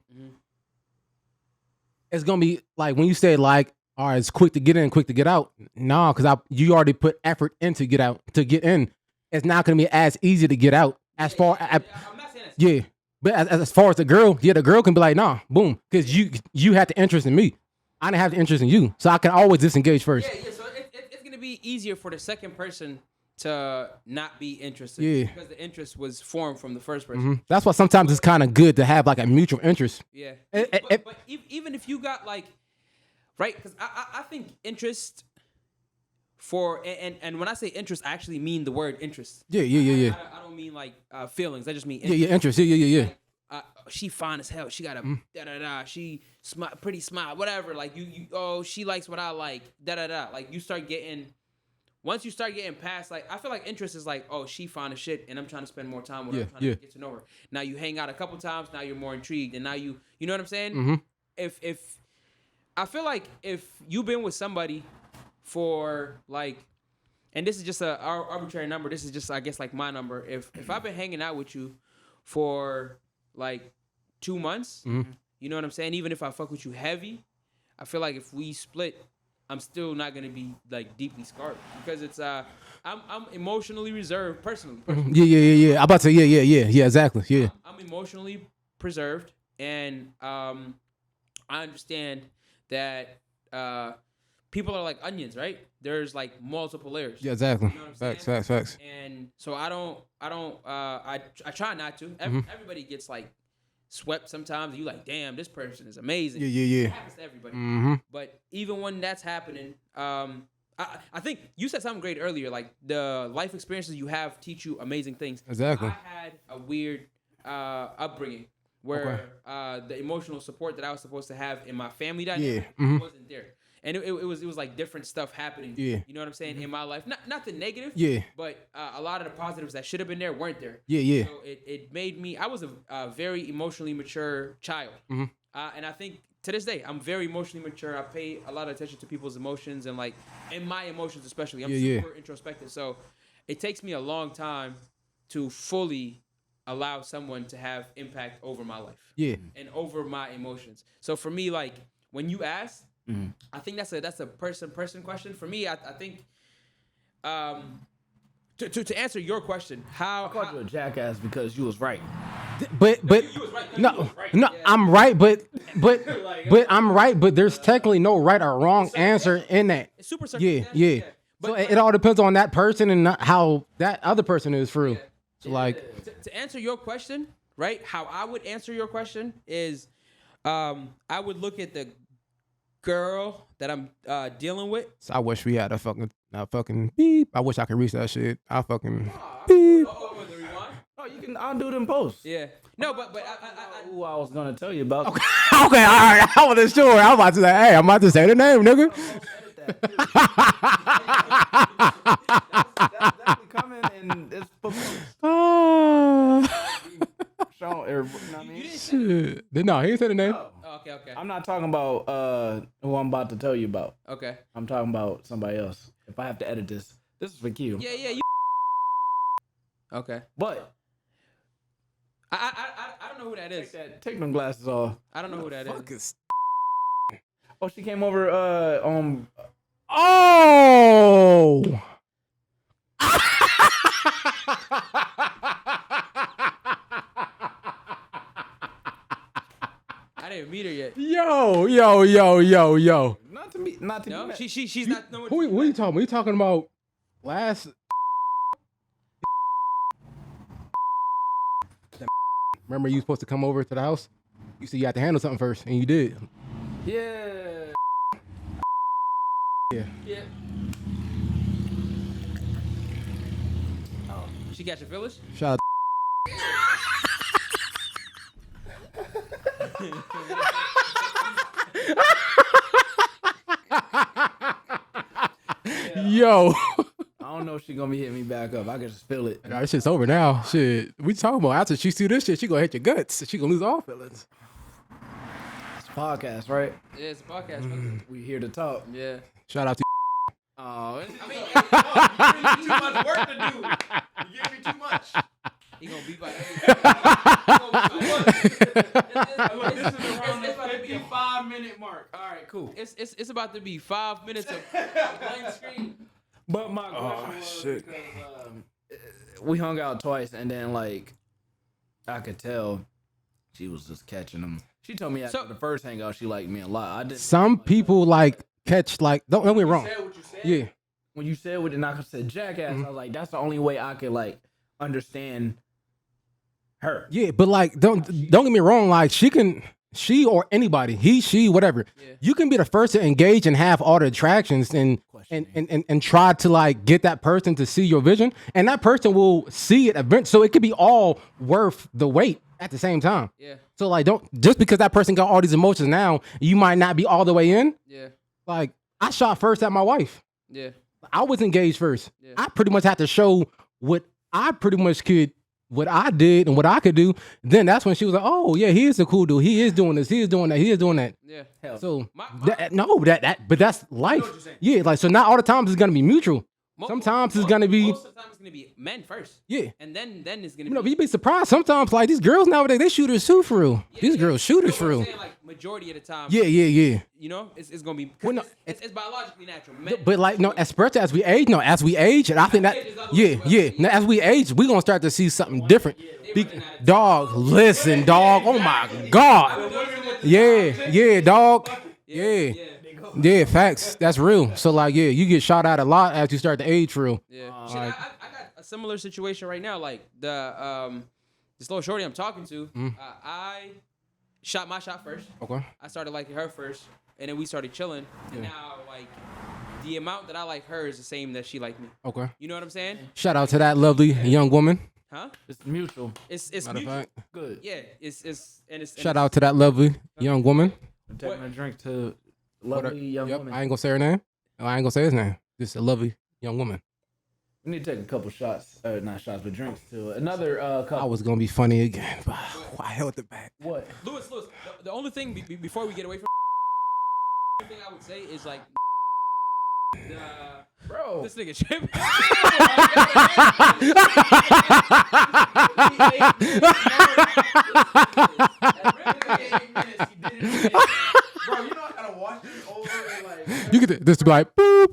Speaker 3: it's gonna be like when you say like, all right, it's quick to get in, quick to get out. No, because you already put effort in to get out, to get in. It's not gonna be as easy to get out. As far as
Speaker 2: I'm not saying that's
Speaker 3: yeah, but as far as the girl, yeah, the girl can be like, nah, boom, because you had the interest in me. I didn't have the interest in you, so I can always disengage first.
Speaker 2: Yeah. So it's gonna be easier for the second person to not be interested.
Speaker 3: Yeah.
Speaker 2: Because the interest was formed from the first person.
Speaker 3: That's why sometimes it's kind of good to have like a mutual interest.
Speaker 2: Yeah.
Speaker 3: It-
Speaker 2: But even if you got like, right? Because I think interest for and when I say interest, I actually mean the word interest.
Speaker 3: Yeah.
Speaker 2: I don't mean like feelings. I just mean interest.
Speaker 3: Yeah, interest. Yeah.
Speaker 2: She fine as hell. She got a da da da. She pretty smile. Whatever. Like you. Oh, she likes what I like. Da da da. Like you start getting. Once you start getting past, like I feel like interest is like, oh, she fine as shit, and I'm trying to spend more time with her. I'm trying to get to know her. Now you hang out a couple times. Now you're more intrigued, and now you know what I'm saying? If I feel like if you've been with somebody for like, and this is just a arbitrary number. This is just I guess like my number. If I've been hanging out with you for like 2 months, you know what I'm saying? Even if I fuck with you heavy, I feel like if we split, I'm still not gonna be like deeply scarred because it's I'm emotionally reserved personally.
Speaker 3: Yeah. I'm about to say yeah, exactly. Yeah.
Speaker 2: I'm emotionally preserved, and I understand that people are like onions, right? There's like multiple layers.
Speaker 3: Yeah, exactly.
Speaker 2: You know what I'm saying?
Speaker 3: Facts.
Speaker 2: And so I try not to. Everybody gets like swept sometimes, and you like, damn, this person is amazing.
Speaker 3: Yeah.
Speaker 2: It happens to everybody. But even when that's happening, I think you said something great earlier. Like the life experiences you have teach you amazing things.
Speaker 3: Exactly.
Speaker 2: I had a weird upbringing where the emotional support that I was supposed to have in my family dynamic wasn't there. And it was like different stuff happening.
Speaker 3: Yeah.
Speaker 2: You know what I'm saying in my life. Not the negative.
Speaker 3: Yeah.
Speaker 2: But a lot of the positives that should have been there weren't there.
Speaker 3: Yeah.
Speaker 2: So it made me. I was a very emotionally mature child. And I think to this day I'm very emotionally mature. I pay a lot of attention to people's emotions and like in my emotions especially. I'm super introspective. So it takes me a long time to fully allow someone to have impact over my life.
Speaker 3: Yeah.
Speaker 2: And over my emotions. So for me, like when you ask. I think that's a person question. For me, I think to answer your question,
Speaker 1: I called you a jackass because you was right.
Speaker 3: But
Speaker 2: you was right.
Speaker 3: no,
Speaker 2: Yeah.
Speaker 3: I'm right, but I'm right, but there's technically no right or wrong answer in that.
Speaker 2: It's super
Speaker 3: Yeah.
Speaker 2: circumstantial,
Speaker 3: So it all depends on that person and not how that other person is for real. So like
Speaker 2: to answer your question, right? How I would answer your question is, I would look at the girl that I'm dealing with.
Speaker 3: So I wish we had a fucking beep. I wish I could reach that shit. I fucking beep.
Speaker 2: The rewind?
Speaker 1: Oh, you can. I'll do them posts.
Speaker 2: Yeah. No, but
Speaker 1: Who I was gonna tell you about.
Speaker 3: Okay, all right. I wasn't sure. I'm about to say, hey, I'm about to say the name, nigga.
Speaker 1: That's definitely coming, and it's shown. You know what I mean?
Speaker 3: Shit. No, he didn't say the name.
Speaker 2: Oh, okay.
Speaker 1: I'm not talking about who I'm about to tell you about.
Speaker 2: Okay.
Speaker 1: I'm talking about somebody else. If I have to edit this is for Q.
Speaker 2: Yeah. You. Okay.
Speaker 1: But
Speaker 2: I don't know who that is.
Speaker 1: take them glasses off.
Speaker 2: I don't know who that is.
Speaker 1: Oh, she came over on.
Speaker 3: Oh.
Speaker 2: I didn't meet her yet.
Speaker 3: Yo.
Speaker 1: Not to me. Not to
Speaker 2: No,
Speaker 1: me.
Speaker 2: she's not. No,
Speaker 3: Who are you talking about? You talking about last? Remember you supposed to come over to the house? You said you had to handle something first, and you did.
Speaker 1: Yeah.
Speaker 3: Yeah.
Speaker 2: Yeah. She got your feelings?
Speaker 3: Shout out. Yo.
Speaker 1: I don't know if she gonna be hitting me back up. I can just feel it.
Speaker 3: Nah, this shit's over now. Shit. We talking about after she see this shit, she gonna hit your guts. She gonna lose all feelings.
Speaker 1: It's a podcast, right?
Speaker 2: Yeah, it's a podcast. Man.
Speaker 1: We here to talk.
Speaker 2: Yeah.
Speaker 3: Shout out to
Speaker 1: Oh,
Speaker 2: I mean, you give me too much work to do. You give me too much. He gonna beat by
Speaker 1: It's about to be a 5-minute mark. All right, cool.
Speaker 2: It's about to be 5 minutes of blank screen.
Speaker 1: But my question was because we hung out twice, and then like I could tell she was just catching them. She told me after the first hangout she liked me a lot. I didn't.
Speaker 3: some people like catch like don't get me wrong.
Speaker 1: Said what you said.
Speaker 3: Yeah.
Speaker 1: When you said what and I said jackass, I was like, that's the only way I could like understand her.
Speaker 3: Yeah, but like don't get me wrong, like she or anybody, he, she, whatever.
Speaker 2: Yeah.
Speaker 3: You can be the first to engage and have all the attractions and try to like get that person to see your vision, and that person will see it eventually. So it could be all worth the wait at the same time.
Speaker 2: Yeah.
Speaker 3: So like don't just because that person got all these emotions now, you might not be all the way in.
Speaker 2: Yeah.
Speaker 3: Like I shot first at my wife.
Speaker 2: Yeah.
Speaker 3: I was engaged first.
Speaker 2: Yeah.
Speaker 3: I pretty much had to show what I pretty much could, what I did and what I could do. Then that's when she was like, "Oh yeah, he is a cool dude. He is doing this. He is doing that. He is doing that."
Speaker 2: Yeah.
Speaker 1: Hell,
Speaker 3: So
Speaker 2: My-
Speaker 3: but that's life.
Speaker 2: what you're saying.
Speaker 3: Yeah, like so not all the times it's gonna be mutual.
Speaker 2: Mo-
Speaker 3: Sometimes
Speaker 2: mo-
Speaker 3: it's gonna be
Speaker 2: Most of the time it's gonna be men first.
Speaker 3: yeah.
Speaker 2: And then it's gonna
Speaker 3: You know,
Speaker 2: be.
Speaker 3: you'd be surprised. Sometimes like these girls nowadays, they shooters too for real. These girls shooters for
Speaker 2: You know
Speaker 3: real.
Speaker 2: what I'm saying? Like majority of the time.
Speaker 3: Yeah.
Speaker 2: You know, it's gonna be.
Speaker 3: Well, no,
Speaker 2: it's biologically natural. Men,
Speaker 3: But like no, especially as we age, and I think that no, as we age, we gonna start to see something different. Dog, listen, dog. Oh my God. Yeah, dog. Yeah, facts. That's real. So like, yeah, you get shot at a lot as you start to age, for real.
Speaker 2: Yeah. Shit, I got a similar situation right now. Like this little shorty I'm talking to, I shot my shot first.
Speaker 3: Okay.
Speaker 2: I started liking her first, and then we started chilling. And now, like, the amount that I like her is the same that she liked me.
Speaker 3: Okay.
Speaker 2: You know what I'm saying?
Speaker 3: Shout out to that lovely young woman.
Speaker 2: Huh?
Speaker 1: it's mutual.
Speaker 2: It's
Speaker 3: Matter of
Speaker 2: mutual.
Speaker 3: fact.
Speaker 1: Good.
Speaker 2: Yeah. It's
Speaker 3: Shout out to that lovely young woman.
Speaker 1: I'm taking a drink to lovely young
Speaker 3: Yep,
Speaker 1: woman.
Speaker 3: I ain't gonna say her name. No, I ain't gonna say his name. Just a lovely young woman.
Speaker 1: We need to take a couple shots, not shots, but drinks to another couple.
Speaker 3: I was gonna be funny again, but I held it back.
Speaker 1: What?
Speaker 2: Lewis. The only thing before we get away from the thing I would say is like.
Speaker 1: Bro.
Speaker 2: This nigga tripping.
Speaker 1: Bro, you know I gotta watch this over and like.
Speaker 3: You get this to be like boop.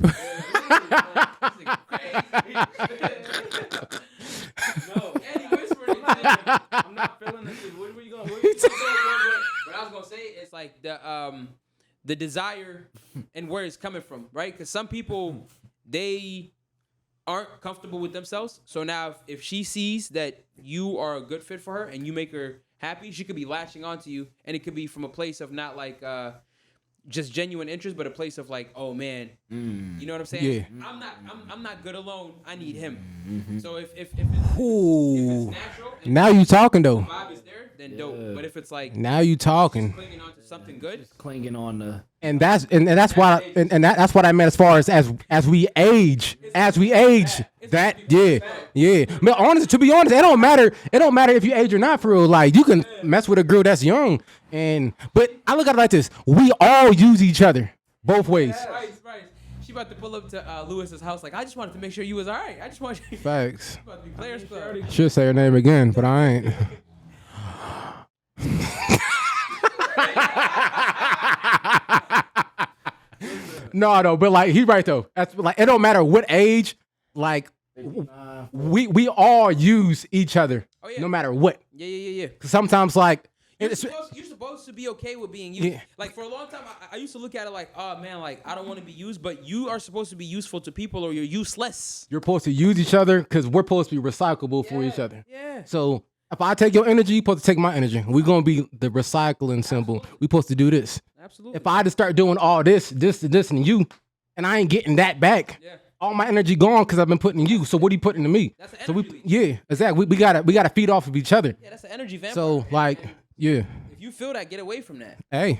Speaker 2: No, and he whispered it.
Speaker 1: I'm not feeling this. What were you going?
Speaker 2: What I was gonna say is like the desire and where it's coming from, right? Because some people they aren't comfortable with themselves. So now if she sees that you are a good fit for her and you make her happy, she could be latching onto you, and it could be from a place of not like just genuine interest, but a place of like, oh man, you know what I'm saying?
Speaker 3: Yeah.
Speaker 2: I'm not good alone. I need him. So if it's
Speaker 3: Ooh.
Speaker 2: natural and
Speaker 3: Now you talking though.
Speaker 2: the vibe is there, then dope. But if it's like
Speaker 3: Now you talking.
Speaker 2: clinging on to something good,
Speaker 1: Just clinging on the.
Speaker 3: And that's why that's what I meant as we age. That yeah. But to be honest, it don't matter if you age or not, for real. Like you can mess with a girl that's young, but I look at it like this: we all use each other both ways.
Speaker 2: right. She about to pull up to Lewis's house. Like, I just wanted to make sure you was all right. I just want you
Speaker 3: Facts.
Speaker 2: about to be Players Club.
Speaker 3: Should say her name again, but I ain't. No, but like he's right though. That's like it don't matter what age. Like we all use each other,
Speaker 2: Oh, yeah.
Speaker 3: no matter what.
Speaker 2: Yeah.
Speaker 3: 'Cause sometimes like
Speaker 2: You're
Speaker 3: it's
Speaker 2: supposed to be okay with being used.
Speaker 3: Yeah.
Speaker 2: Like for a long time, I used to look at it like, oh man, like I don't want to be used, but you are supposed to be useful to people, or you're useless.
Speaker 3: you're supposed to use each other because we're supposed to be recyclable for each other.
Speaker 2: Yeah.
Speaker 3: So if I take your energy, you're supposed to take my energy. We're gonna be the recycling symbol. We supposed to do this.
Speaker 2: Absolutely.
Speaker 3: If I just start doing all this, and you, and I ain't getting that back.
Speaker 2: Yeah.
Speaker 3: all my energy gone because I've been putting in you. So what are you putting into me?
Speaker 2: That's an
Speaker 3: So
Speaker 2: energy leech.
Speaker 3: yeah, exactly. We gotta feed off of each other.
Speaker 2: Yeah, that's an energy vampire.
Speaker 3: So like, yeah.
Speaker 2: if you feel that, get away from that.
Speaker 3: Hey,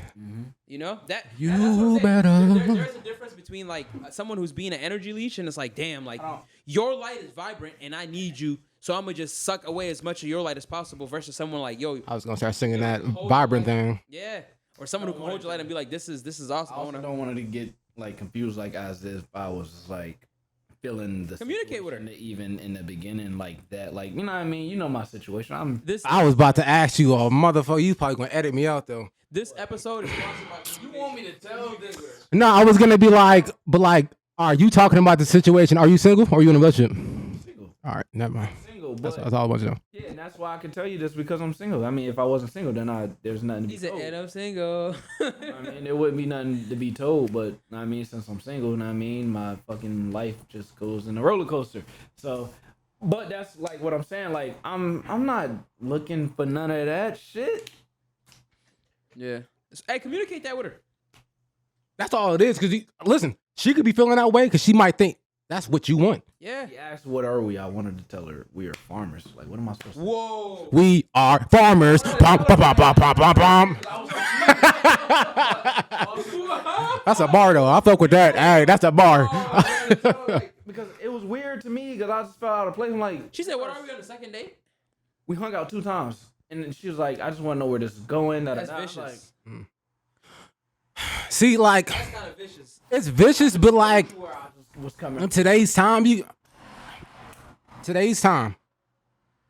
Speaker 2: You know that
Speaker 3: You
Speaker 2: that's what I'm saying.
Speaker 3: better.
Speaker 2: There's a difference between like someone who's being an energy leech and it's like, damn, like your light is vibrant and I need you, so I'm gonna just suck away as much of your light as possible. Versus someone like, yo,
Speaker 3: I was gonna start singing that vibrant thing.
Speaker 2: yeah, or someone who can hold your light and be like, this is awesome.
Speaker 1: I also don't want to get like confused, like as if I was like feeling the
Speaker 2: Communicate with her.
Speaker 1: situation even in the beginning, like that. Like, you know what I mean? You know my situation. I'm
Speaker 2: This
Speaker 3: I was about to ask you, oh motherfucker, you probably gonna edit me out though.
Speaker 2: this episode is sponsored by. You want me to tell this?
Speaker 3: No, I was gonna be like, but like, are you talking about the situation? Are you single or are you in a relationship?
Speaker 1: single.
Speaker 3: All right, never mind.
Speaker 1: Single,
Speaker 3: That's
Speaker 1: but
Speaker 3: all I want to know.
Speaker 1: yeah, and that's why I can tell you this because I'm single. I mean, if I wasn't single, then there's nothing to be
Speaker 2: He said,
Speaker 1: told.
Speaker 2: and I'm single.
Speaker 1: I mean, there wouldn't be nothing to be told, but I mean, since I'm single, I mean, my fucking life just goes in a roller coaster. So, but that's like what I'm saying. Like, I'm not looking for none of that shit.
Speaker 2: Yeah. Hey, communicate that with her.
Speaker 3: That's all it is. Cause listen, she could be feeling that way because she might think that's what you want.
Speaker 2: Yeah.
Speaker 1: She asked, "What are we?" I wanted to tell her we are farmers. Like, what am I supposed to?
Speaker 2: Whoa.
Speaker 3: We are farmers. Pom, pom, pom, pom, pom, pom, pom. That's a bar though. I fuck with that. Hey, that's a bar.
Speaker 1: Because it was weird to me because I just felt out of place. I'm like,
Speaker 2: She said, what are we on the second date?
Speaker 1: we hung out 2 times, and then she was like, "I just want to know where this is going."
Speaker 2: That's
Speaker 1: I was
Speaker 2: vicious.
Speaker 1: like,
Speaker 3: See, like,
Speaker 2: That's kind of vicious.
Speaker 3: it's vicious, but like
Speaker 1: where I just was coming.
Speaker 3: in today's time,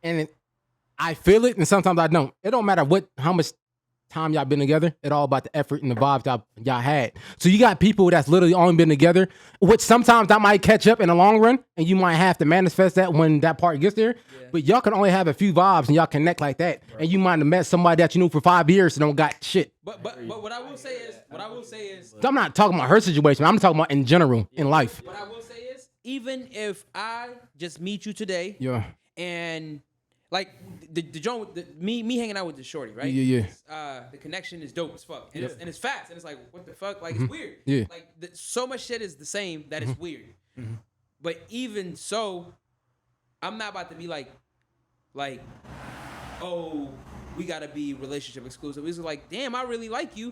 Speaker 3: and I feel it, and sometimes I don't. It don't matter how much time y'all been together. It all about the effort and the vibes y'all had. So you got people that's literally only been together, which sometimes that might catch up in the long run, and you might have to manifest that when that part gets there.
Speaker 2: Yeah.
Speaker 3: But y'all can only have a few vibes, and y'all connect like that. And you might have met somebody that you knew for 5 years and don't got shit.
Speaker 2: But what I will say is,
Speaker 3: So I'm not talking about her situation. I'm talking about in general in life.
Speaker 2: what I will say is, even if I just meet you today,
Speaker 3: Yeah.
Speaker 2: and like the joint, me hanging out with the shorty, right?
Speaker 3: Yeah.
Speaker 2: The connection is dope as fuck, and it's fast, and it's like, what the fuck? Like, it's weird.
Speaker 3: Yeah.
Speaker 2: Like so much shit is the same that it's weird. But even so, I'm not about to be like, oh, we gotta be relationship exclusive. It's like, damn, I really like you.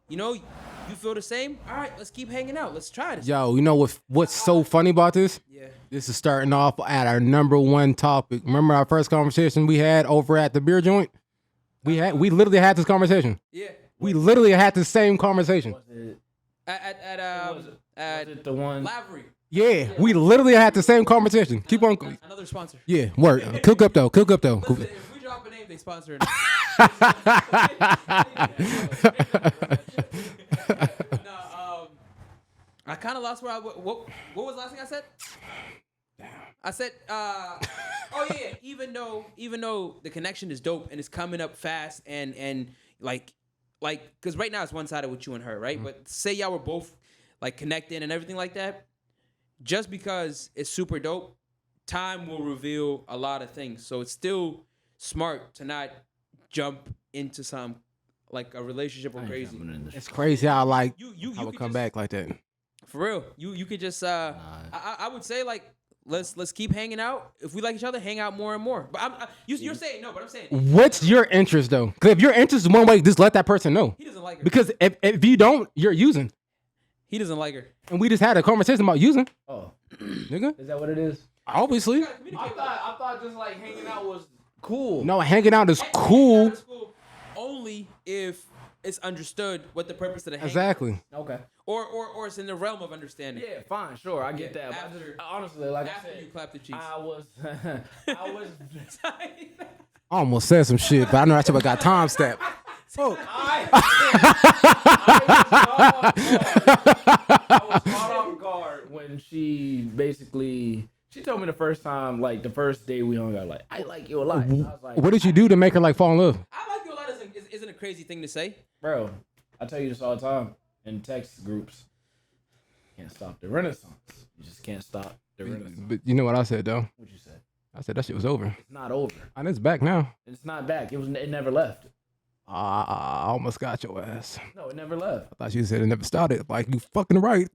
Speaker 2: You know, you feel the same? All right, let's keep hanging out. Let's try this.
Speaker 3: Yo, you know what's so funny about this?
Speaker 2: Yeah.
Speaker 3: This is starting off at our number one topic. Remember our first conversation we had over at the beer joint? We literally had this conversation.
Speaker 2: Yeah.
Speaker 3: We literally had the same conversation.
Speaker 1: Was it
Speaker 2: At
Speaker 1: the one?
Speaker 2: Lavery.
Speaker 3: Yeah, we literally had the same conversation. Keep on.
Speaker 2: Another sponsor.
Speaker 3: Yeah, work. Cook up though.
Speaker 2: Listen, if we drop a name, they sponsor it. I kind of lost where what was the last thing I said? I said, oh yeah, even though the connection is dope and it's coming up fast and like, because right now it's one-sided with you and her, right? But say y'all were both like connected and everything like that, just because it's super dope, time will reveal a lot of things. So it's still smart to not jump into some like a relationship or crazy.
Speaker 3: It's crazy how like
Speaker 2: You
Speaker 3: I would
Speaker 2: could
Speaker 3: come
Speaker 2: just-
Speaker 3: back like that.
Speaker 2: For real, you could just I would say like let's keep hanging out. If we like each other, hang out more and more. But you're saying no, but I'm saying
Speaker 3: What's your interest though? Because if your interest is one way, just let that person know.
Speaker 2: he doesn't like her.
Speaker 3: Because if you don't, you're using.
Speaker 2: He doesn't like her.
Speaker 3: And we just had a conversation about using,
Speaker 1: Oh,
Speaker 3: nigga.
Speaker 1: is that what it is?
Speaker 3: Obviously.
Speaker 1: I thought just like hanging out was cool.
Speaker 3: No, hanging out is cool.
Speaker 2: Only if it's understood what the purpose of the hang
Speaker 3: Exactly.
Speaker 1: Okay.
Speaker 2: or it's in the realm of understanding.
Speaker 1: Yeah, fine, sure, I get
Speaker 2: Yeah,
Speaker 1: that. But I
Speaker 2: after-
Speaker 1: just, honestly, like I
Speaker 2: After
Speaker 1: said,
Speaker 2: you clap the cheeks.
Speaker 1: I was
Speaker 3: I almost said some shit, but I know that's what got time stamped. Fuck.
Speaker 1: I was caught off guard when she told me the first time, like the first day we hung out, like, I like you a lot. And I was like,
Speaker 3: What did you do to make her like fall in love?
Speaker 2: I like you a lot isn't a crazy thing to say.
Speaker 1: bro, I tell you this all the time in text groups. Can't stop the Renaissance. You just can't stop the Renaissance.
Speaker 3: But you know what I said though?
Speaker 1: What you said?
Speaker 3: I said that shit was over.
Speaker 1: It's not over.
Speaker 3: And it's back now.
Speaker 1: It's not back. It never left.
Speaker 3: I almost got your ass.
Speaker 1: No, it never left.
Speaker 3: I thought you said it never started. Like you fucking right.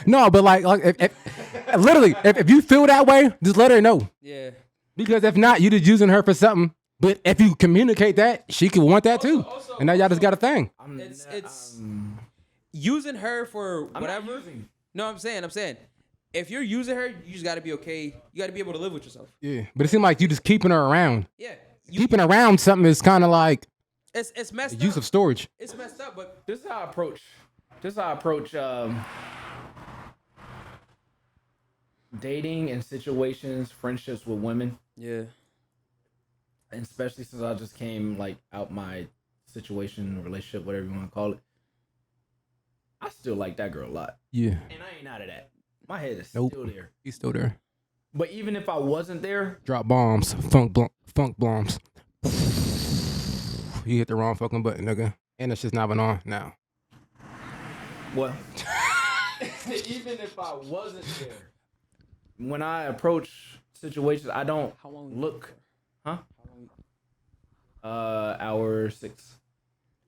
Speaker 3: No, but like if literally, if you feel that way, just let her know.
Speaker 2: Yeah.
Speaker 3: Because if not, you just using her for something. But if you communicate that, she could want that too. And now y'all just got a thing.
Speaker 2: It's using her for whatever. No, I'm saying, if you're using her, you just got to be okay. You got to be able to live with yourself.
Speaker 3: Yeah, but it seems like you just keeping her around.
Speaker 2: Yeah.
Speaker 3: Keeping around something is kind of like
Speaker 2: It's messed up.
Speaker 3: use of storage.
Speaker 2: It's messed up, but
Speaker 1: This is how I approach. Dating and situations, friendships with women,
Speaker 2: yeah.
Speaker 1: and especially since I just came like out my situation, relationship, whatever you want to call it. I still like that girl a lot,
Speaker 3: Yeah.
Speaker 1: and I ain't out of that. My head is
Speaker 3: Nope.
Speaker 1: still there.
Speaker 3: He's still there.
Speaker 1: But even if I wasn't there,
Speaker 3: Drop bombs. Funk bombs. You hit the wrong fucking button, nigga. And it's just not been on now.
Speaker 1: well, even if I wasn't there, when I approach situations, I don't
Speaker 2: How long?
Speaker 1: look. Huh?
Speaker 2: How long?
Speaker 1: Hour 6.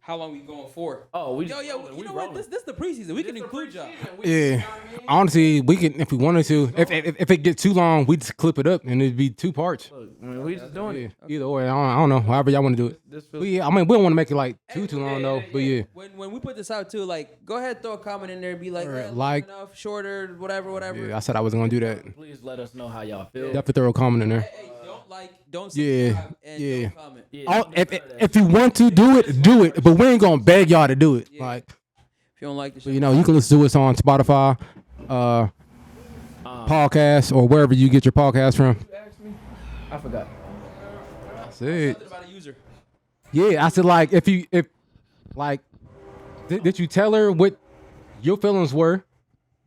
Speaker 2: How long we going for?
Speaker 1: Oh, we
Speaker 2: Yo,
Speaker 1: just
Speaker 2: yo,
Speaker 1: rolling.
Speaker 2: you
Speaker 1: We
Speaker 2: know what?
Speaker 1: rolling.
Speaker 2: This the preseason. We can include y'all.
Speaker 3: Yeah. Honestly, we can if we wanted to. If it gets too long, we just clip it up and it'd be 2 parts.
Speaker 1: Look, I mean, we just doing
Speaker 3: Yeah.
Speaker 1: it.
Speaker 3: Either way, I don't know. However y'all want to do it.
Speaker 1: This feels
Speaker 3: But yeah, I mean, we don't want to make it like too long though. But yeah.
Speaker 2: When we put this out too, like, go ahead, throw a comment in there and be like,
Speaker 3: Alright,
Speaker 2: "Eh,
Speaker 3: like-
Speaker 2: enough, shorter, whatever.
Speaker 3: Yeah, I said I wasn't gonna do that.
Speaker 1: Please let us know how y'all feel.
Speaker 3: Definitely throw a comment in there.
Speaker 2: Hey, don't
Speaker 3: Yeah,
Speaker 2: subscribe and
Speaker 3: yeah.
Speaker 2: don't comment.
Speaker 1: Yeah,
Speaker 3: If you want to do it, do it. But we ain't gonna beg y'all to do it.
Speaker 2: Yeah.
Speaker 3: Like,
Speaker 2: If you don't like the
Speaker 3: but,
Speaker 2: shit,
Speaker 3: you know, you can listen to us on Spotify, podcast, or wherever you get your podcast from.
Speaker 1: You asked me? I forgot.
Speaker 3: That's it.
Speaker 2: something about a user.
Speaker 3: Yeah, I said like if did you tell her what your feelings were,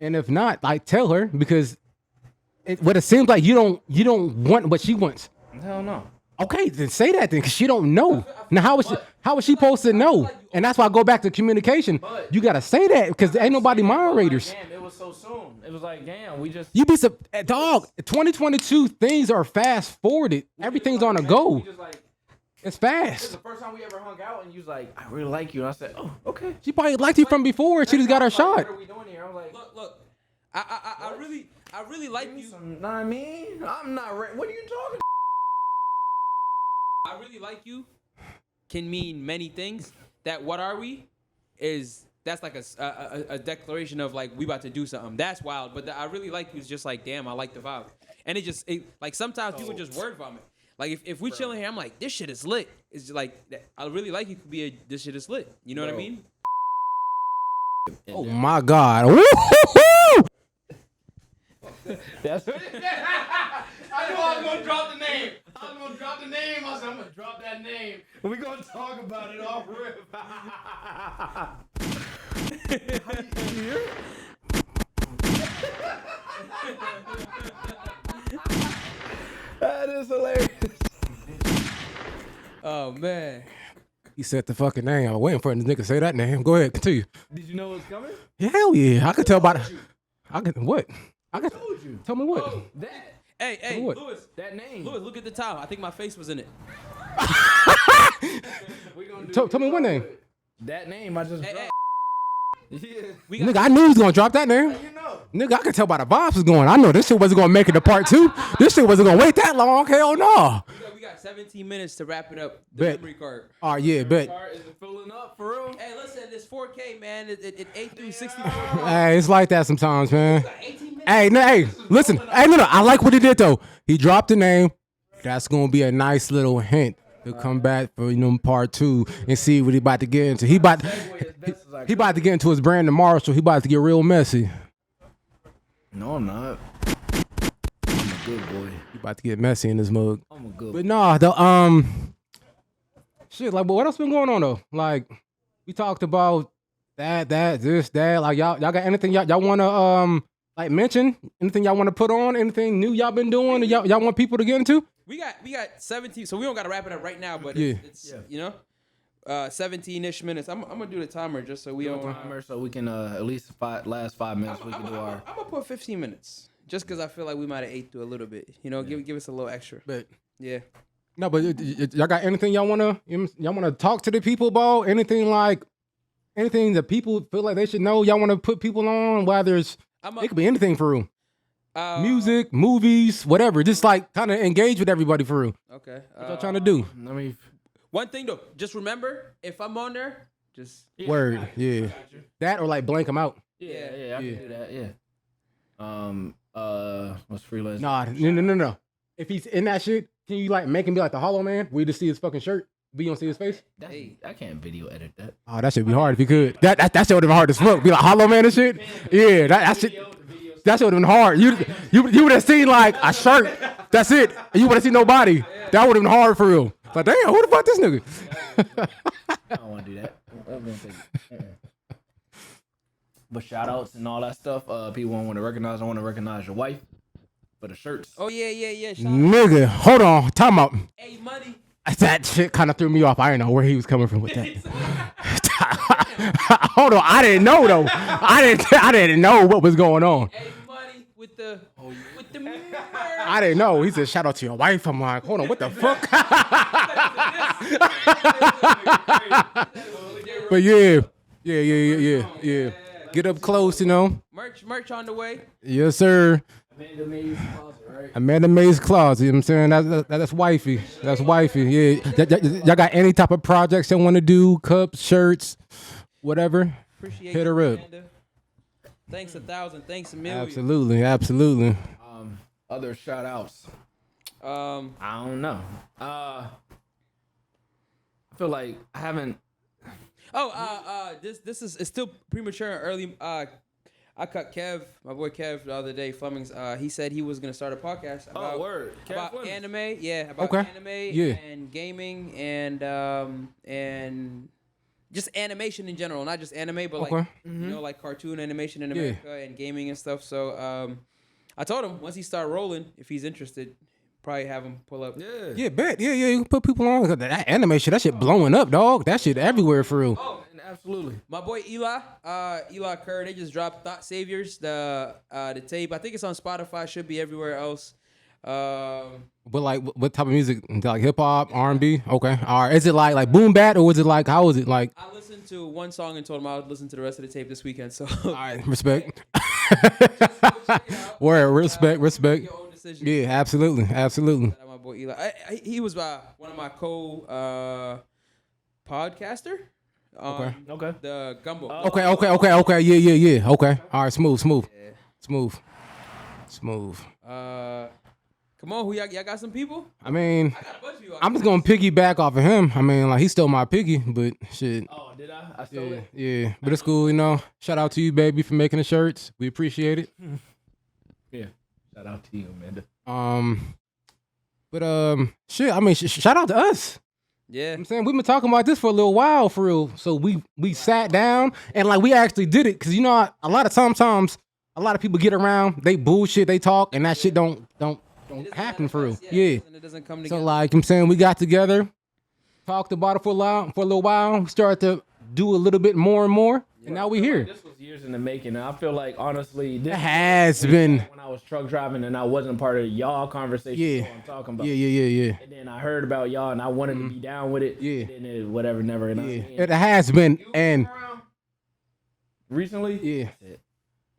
Speaker 3: and if not, like tell her because what it seems like you don't want what she wants.
Speaker 1: Hell no.
Speaker 3: Okay, then say that then, because she don't know. Now how is she supposed to know? And that's why I go back to communication. You gotta say that because ain't nobody moderators.
Speaker 1: Damn, it was so soon. It was like, damn, we just.
Speaker 3: You be dog. 2022 things are fast forwarded. Everything's on a go.
Speaker 1: We just like,
Speaker 3: It's
Speaker 1: this is
Speaker 3: fast.
Speaker 1: the first time we ever hung out, and you was like, I really like you. And I said, oh, okay.
Speaker 3: She probably liked you from before. She just got her
Speaker 1: Like,
Speaker 3: shot.
Speaker 1: What are we doing here? I was like,
Speaker 2: Look. I really like
Speaker 1: give me
Speaker 2: you.
Speaker 1: some. Know what I mean? I'm not ready. What are you talking?
Speaker 2: I really like you can mean many things. That what are we is that's like a declaration of like we about to do something. That's wild. But the I really like you is just like damn, I like the vibe. And it like sometimes people just word vomit. Like if we chilling here, I'm like this shit is lit. It's just like I really like you could be this shit is lit. You know what I
Speaker 1: Bro.
Speaker 2: mean?
Speaker 3: Oh my God. Woo-hoo-hoo!
Speaker 1: That's what it is. I knew I was gonna drop the name. I said I'm gonna drop that name. We're gonna talk about it off rip. That is hilarious.
Speaker 2: Oh man.
Speaker 3: He said the fucking name. I was waiting for the nigga to say that name. Go ahead, continue.
Speaker 1: Did you know it was coming?
Speaker 3: Yeah, hell yeah. I could tell by the. I could what? I could
Speaker 1: Told you.
Speaker 3: tell me what.
Speaker 1: Oh, that
Speaker 2: Hey,
Speaker 3: What?
Speaker 2: Lewis,
Speaker 1: name.
Speaker 2: look at the top. I think my face was in it.
Speaker 1: We gonna do
Speaker 3: Tell me what name.
Speaker 1: that name. I just
Speaker 2: Hey,
Speaker 1: dropped. Yeah.
Speaker 2: We got
Speaker 3: Nigga, I knew he was gonna drop that name.
Speaker 1: You know.
Speaker 3: Nigga, I could tell by the vibes was going. I know this shit wasn't gonna make it to part 2. This shit wasn't gonna wait that long. Hell no.
Speaker 2: we got 17 minutes to wrap it up. The
Speaker 3: Bet.
Speaker 2: memory card.
Speaker 3: Oh yeah, bet.
Speaker 1: Car is it filling up for real?
Speaker 2: Hey, listen, it's 4K, man. It 8 through 64.
Speaker 3: Hey, it's like that sometimes, man.
Speaker 2: 18 minutes.
Speaker 3: Hey, no, hey, listen. Hey, no, I like what he did though. He dropped the name. That's gonna be a nice little hint to come back for part 2 and see what he about to get into. He about to get into his brand tomorrow, so he about to get real messy.
Speaker 1: No, I'm not. I'm a good boy.
Speaker 3: He about to get messy in this mug.
Speaker 1: I'm a good boy.
Speaker 3: But nah, shit, like, but what else been going on though? Like, we talked about this, that. Like, y'all got anything y'all wanna like mention? Anything y'all wanna put on? Anything new y'all been doing? That y'all want people to get into?
Speaker 2: We got 17, so we don't gotta wrap it up right now, but
Speaker 3: Yeah.
Speaker 2: it's you know, 17-ish minutes. I'm gonna do the timer just so we don't.
Speaker 1: Timer, so we can at least last 5 minutes we can do our.
Speaker 2: I'm gonna put 15 minutes just because I feel like we might have ate through a little bit. You know, give us a little extra.
Speaker 3: But
Speaker 2: Yeah.
Speaker 3: No, but y'all got anything y'all wanna talk to the people about? Anything that people feel like they should know? Y'all wanna put people on? Whether it could be anything for real. Music, movies, whatever. Just like kind of engage with everybody for real.
Speaker 2: Okay.
Speaker 3: What y'all trying to do?
Speaker 1: I mean,
Speaker 2: One thing though, just remember if I'm on there, just
Speaker 3: Word, yeah. That or like blank them out.
Speaker 1: yeah, I can do that. Yeah. What's freelance?
Speaker 3: Nah, no. If he's in that shit, can you like make him be like the Hollow Man? We just see his fucking shirt, but you don't see his face.
Speaker 1: I can't video edit that.
Speaker 3: Oh, that should be hard if you could. That shit would have been hard as fuck. Be like Hollow Man and shit. Yeah, that shit. That shit would have been hard. You would have seen like a shirt. That's it. And you would have seen no body. That would have been hard for real. Like, damn, who the fuck this nigga?
Speaker 1: I don't want to do that. I'm gonna take it. But shout outs and all that stuff. People want to recognize. I want to recognize your wife for the shirts.
Speaker 2: Oh yeah.
Speaker 3: Nigga, hold on. Time out.
Speaker 2: Hey, money.
Speaker 3: That shit kind of threw me off. I didn't know where he was coming from with that. Hold on. I didn't know though. I didn't know what was going on.
Speaker 2: Hey, money with the
Speaker 3: I didn't know. He said, shout out to your wife. I'm like, hold on, what the fuck? But yeah. Get up close, you know.
Speaker 2: merch on the way.
Speaker 3: Yes, sir.
Speaker 1: Amanda May's closet, right?
Speaker 3: Amanda May's closet. You know what I'm saying? That's wifey. That's wifey. Yeah. Y'all got any type of projects you want to do? Cups, shirts, whatever.
Speaker 2: Appreciate
Speaker 3: Hit her
Speaker 2: you,
Speaker 3: up.
Speaker 2: Amanda. Thanks 1,000. Thanks a million.
Speaker 3: Absolutely.
Speaker 1: Other shout outs. I don't know. I feel like I haven't.
Speaker 2: This is it's still premature and early. I cut Kev, my boy Kev, the other day. Flemings. He said he was gonna start a podcast about
Speaker 1: Word. Kev
Speaker 2: about
Speaker 1: Flemings.
Speaker 2: anime. Yeah, about
Speaker 3: Okay.
Speaker 2: anime
Speaker 3: Yeah.
Speaker 2: and gaming and just animation in general, not just anime, but like
Speaker 3: Okay.
Speaker 2: you know, like cartoon animation in America and gaming and stuff. So I told him once he start rolling, if he's interested, probably have him pull up.
Speaker 3: Yeah, bet. Yeah. You can put people on. That anime shit, that shit blowing up, dog. That shit everywhere for real.
Speaker 2: Oh,
Speaker 1: Absolutely.
Speaker 2: my boy Eli Kerr, they just dropped Thought Saviors, the tape. I think it's on Spotify. Should be everywhere else.
Speaker 3: But like, what type of music? Like hip hop, R&B? Okay. All right. Is it like boom bat or is it like, how is it like?
Speaker 2: I listened to one song and told him I would listen to the rest of the tape this weekend. So
Speaker 3: All right. Respect. Word. Respect.
Speaker 2: your own decision.
Speaker 3: Yeah. Absolutely.
Speaker 2: My boy Eli, he was one of my podcaster.
Speaker 3: Okay.
Speaker 2: The Gumbo.
Speaker 3: Okay. Yeah. Okay. All right. Smooth.
Speaker 2: Come on, who y'all got some people?
Speaker 3: I mean,
Speaker 2: I got a bunch of you.
Speaker 3: I'm just gonna piggyback off of him. I mean, like he stole my piggy, but shit.
Speaker 1: Oh, did I? I stole it.
Speaker 3: Yeah. But it's cool, you know. Shout out to you, baby, for making the shirts. We appreciate it.
Speaker 1: Yeah. Shout out to you, Amanda.
Speaker 3: Shit. I mean, shout out to us.
Speaker 2: Yeah.
Speaker 3: I'm saying we've been talking about this for a little while, for real. So we sat down and like we actually did it, cause you know a lot of sometimes a lot of people get around, they bullshit, they talk, and that shit don't happen for real. Yeah.
Speaker 2: It doesn't come
Speaker 3: So
Speaker 2: together.
Speaker 3: like I'm saying, we got together, talked about it for a little while. We started to do a little bit more and more, and now we here.
Speaker 1: This was years in the making, and I feel like honestly, this
Speaker 3: It has been.
Speaker 1: when I was truck driving and I wasn't part of y'all conversation.
Speaker 3: Yeah.
Speaker 1: I'm talking about.
Speaker 3: Yeah.
Speaker 1: And then I heard about y'all, and I wanted to be down with it.
Speaker 3: Yeah.
Speaker 1: And then it, whatever, never. And
Speaker 3: It has been, and
Speaker 1: recently,
Speaker 3: yeah.
Speaker 1: that's it.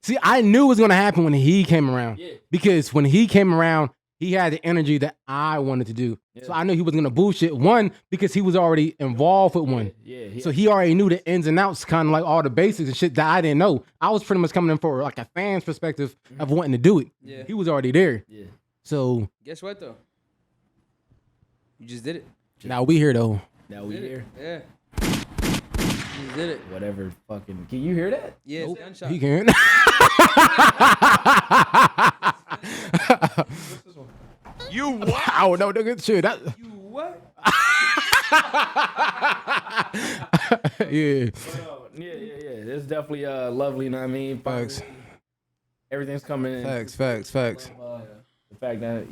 Speaker 3: See, I knew it was gonna happen when he came around.
Speaker 1: Yeah.
Speaker 3: Because when he came around, he had the energy that I wanted to do.
Speaker 1: Yeah.
Speaker 3: So I knew he was gonna bullshit. One, because he was already involved with one.
Speaker 1: Yeah.
Speaker 3: So he already knew the ins and outs, kind of like all the basics and shit that I didn't know. I was pretty much coming in for like a fan's perspective of wanting to do it.
Speaker 2: Yeah.
Speaker 3: He was already there.
Speaker 1: Yeah.
Speaker 3: So
Speaker 2: Guess what though? You just did it.
Speaker 3: now we here though.
Speaker 1: Now we
Speaker 2: Did
Speaker 1: here.
Speaker 2: it. Yeah. You just did it.
Speaker 1: Whatever. Fucking. Can you hear that?
Speaker 2: Yeah. It's
Speaker 3: Nope.
Speaker 2: gunshot.
Speaker 3: He can't.
Speaker 4: You what?
Speaker 3: I don't know, nigga. Shit, that.
Speaker 2: You what?
Speaker 3: Yeah.
Speaker 1: Yeah. It's definitely lovely. You know what I mean?
Speaker 3: Facts.
Speaker 1: Everything's coming in.
Speaker 3: Facts.
Speaker 1: The fact that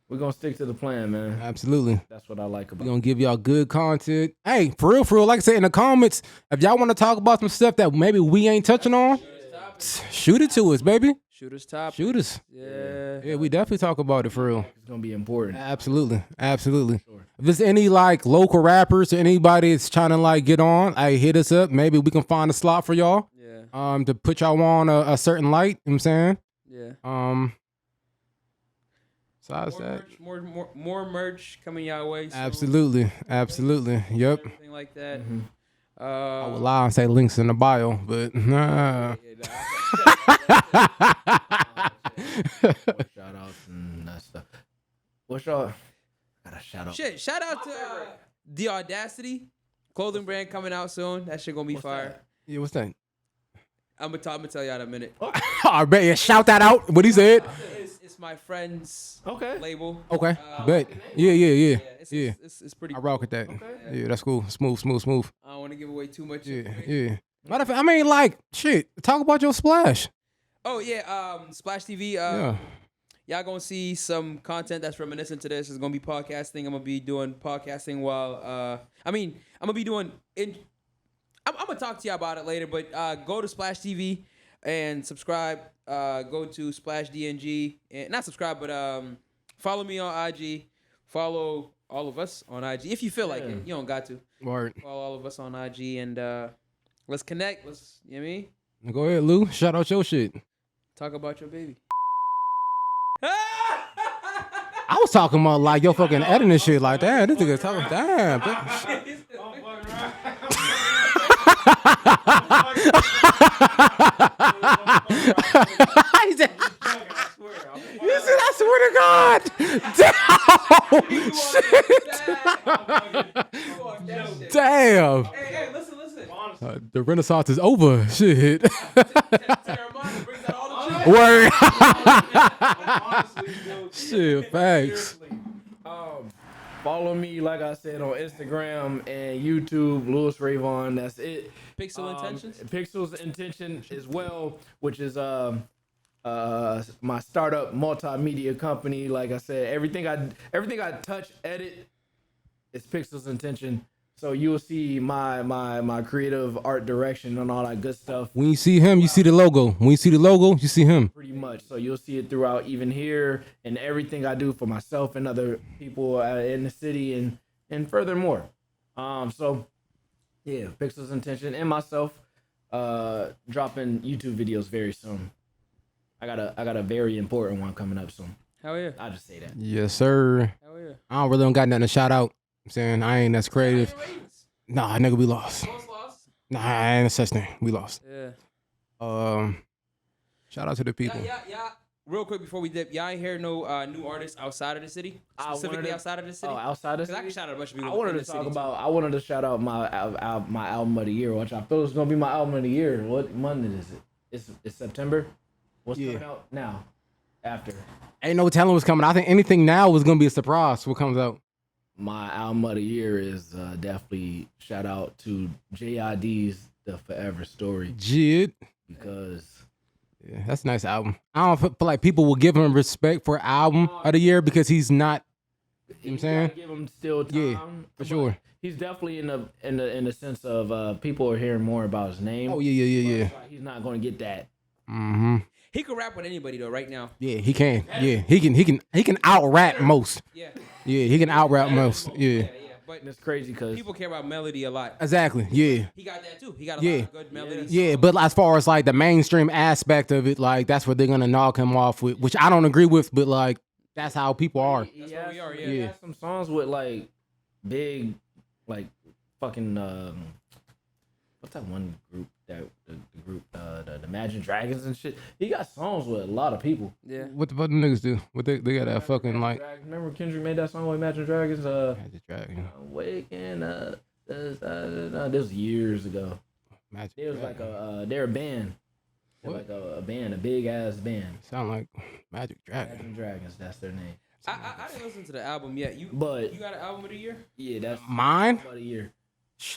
Speaker 1: we're gonna stick to the plan, man.
Speaker 3: Absolutely.
Speaker 1: That's what I like
Speaker 3: We're
Speaker 1: about.
Speaker 3: gonna give y'all good content. Hey, for real, like I said in the comments, if y'all want to talk about some stuff that maybe we ain't touching on, shoot it to us, baby.
Speaker 2: Shooters top.
Speaker 3: Shooters.
Speaker 2: Yeah.
Speaker 3: We definitely talk about it for real.
Speaker 1: It's gonna be important.
Speaker 3: Absolutely. Absolutely.
Speaker 1: Sure.
Speaker 3: If there's any like local rappers or anybody that's trying to like get on, hit us up. Maybe we can find a slot for y'all.
Speaker 2: Yeah.
Speaker 3: To put y'all on a certain light. You know what I'm saying?
Speaker 2: Yeah.
Speaker 3: Besides
Speaker 2: More
Speaker 3: that.
Speaker 2: merch, more merch coming y'all way. Soon.
Speaker 3: Absolutely. Yep.
Speaker 2: Everything like that.
Speaker 3: I would lie and say links in the bio, but nah.
Speaker 1: Shout outs and that stuff. What's y'all? Gotta shout out.
Speaker 2: Shit, shout out to The Audacity clothing brand coming out soon. That shit gonna be fire.
Speaker 3: Yeah, what's that?
Speaker 2: I'm gonna tell you in a minute.
Speaker 3: I bet you shout that out. What he said.
Speaker 2: It's my friend's
Speaker 1: Okay.
Speaker 2: label.
Speaker 3: Okay. Bet. Yeah.
Speaker 2: It's pretty.
Speaker 3: I rock with that.
Speaker 1: Okay.
Speaker 3: Yeah, that's cool. Smooth.
Speaker 2: I don't want to give away too much.
Speaker 3: Yeah. Matter of fact, I mean, like, shit. Talk about your splash.
Speaker 2: Oh yeah, Splash TV. Y'all gonna see some content that's reminiscent to this. It's gonna be podcasting. I'm gonna be doing podcasting while. I'm gonna be doing. I'm gonna talk to you about it later, but go to Splash TV and subscribe. Go to SplashDNG and not subscribe, but follow me on IG. Follow all of us on IG if you feel like it. You don't got to.
Speaker 3: Word.
Speaker 2: Follow all of us on IG and let's connect. Let's, you know what I mean?
Speaker 3: Go ahead, Lou. Shout out your shit.
Speaker 2: Talk about your baby.
Speaker 3: I was talking about like your fucking editing shit like that. This nigga talking damn. Bitch. He said, I swear to God. Damn. Shit. Damn.
Speaker 2: Hey, listen.
Speaker 3: The Renaissance is over. Shit.
Speaker 2: Terramana brings out all the
Speaker 3: Word. Shit, thanks.
Speaker 1: Follow me, like I said, on Instagram and YouTube, Louis Rayvon. That's it.
Speaker 2: Pixel Intentions?
Speaker 1: Pixel's Intention as well, which is my startup multimedia company. Like I said, everything I touch, edit, is Pixel's Intention. So you will see my creative art direction and all that good stuff.
Speaker 3: When you see him, you see the logo. When you see the logo, you see him.
Speaker 1: Pretty much. So you'll see it throughout, even here, and everything I do for myself and other people in the city and furthermore. So yeah, Pixel's Intention and myself dropping YouTube videos very soon. I got a very important one coming up soon.
Speaker 2: Hell yeah.
Speaker 1: I'll just say that.
Speaker 3: Yes, sir.
Speaker 2: Hell yeah.
Speaker 3: I don't got nothing to shout out. I'm saying I ain't as creative. Nah, nigga, we lost.
Speaker 2: Lost?
Speaker 3: Nah, I ain't a such thing. We lost.
Speaker 2: Yeah.
Speaker 3: Shout out to the people.
Speaker 2: Yeah. Real quick before we dip, y'all ain't hear no new artists outside of the city? Specifically outside of the city?
Speaker 1: Oh, outside of the
Speaker 2: Because I can
Speaker 1: city?
Speaker 2: shout out a bunch of people.
Speaker 1: I wanted to shout out my album of the year, which I feel is gonna be my album of the year. What month is it? It's September. What's coming out now? After
Speaker 3: Ain't no telling what's coming. I think anything now was gonna be a surprise. What comes out?
Speaker 1: my album of the year is definitely shout out to JID's The Forever Story
Speaker 3: Jid.
Speaker 1: because
Speaker 3: Yeah, that's a nice album. I don't feel like people will give him respect for album of the year because he's not. You know what I'm saying?
Speaker 1: give him still time.
Speaker 3: Yeah, for sure.
Speaker 1: He's definitely in the sense of people are hearing more about his name.
Speaker 3: Oh yeah.
Speaker 1: But he's not going to get that.
Speaker 3: Mm-hmm.
Speaker 2: He can rap with anybody though, right now.
Speaker 3: Yeah, he can. Yeah, he can out rap most.
Speaker 2: Yeah.
Speaker 3: Yeah, he can out rap most. Yeah.
Speaker 2: But
Speaker 1: And it's crazy because
Speaker 2: people care about melody a lot.
Speaker 3: Exactly. Yeah.
Speaker 2: He got that too. He got a lot of good melodies.
Speaker 3: Yeah, but as far as like the mainstream aspect of it, like that's what they're gonna knock him off with, which I don't agree with, but like that's how people are.
Speaker 2: That's where we are,
Speaker 1: He has some songs with like big, like fucking what's that one group that the group the Imagine Dragons and shit. He got songs with a lot of people.
Speaker 2: Yeah.
Speaker 3: What the fuck the niggas do? What they got that fucking like
Speaker 1: Remember Kendrick made that song with Imagine Dragons?
Speaker 3: Magic Dragon.
Speaker 1: Waking up. This was years ago.
Speaker 3: Magic
Speaker 1: It was like
Speaker 3: Dragon.
Speaker 1: they're a band. They're
Speaker 3: What?
Speaker 1: like a band, a big ass band.
Speaker 3: Sound like Magic Dragon.
Speaker 1: Imagine Dragons, that's their name.
Speaker 2: I didn't listen to the album yet. You
Speaker 1: But
Speaker 2: got an album of the year?
Speaker 1: yeah, that's
Speaker 3: Mine?
Speaker 1: about a year.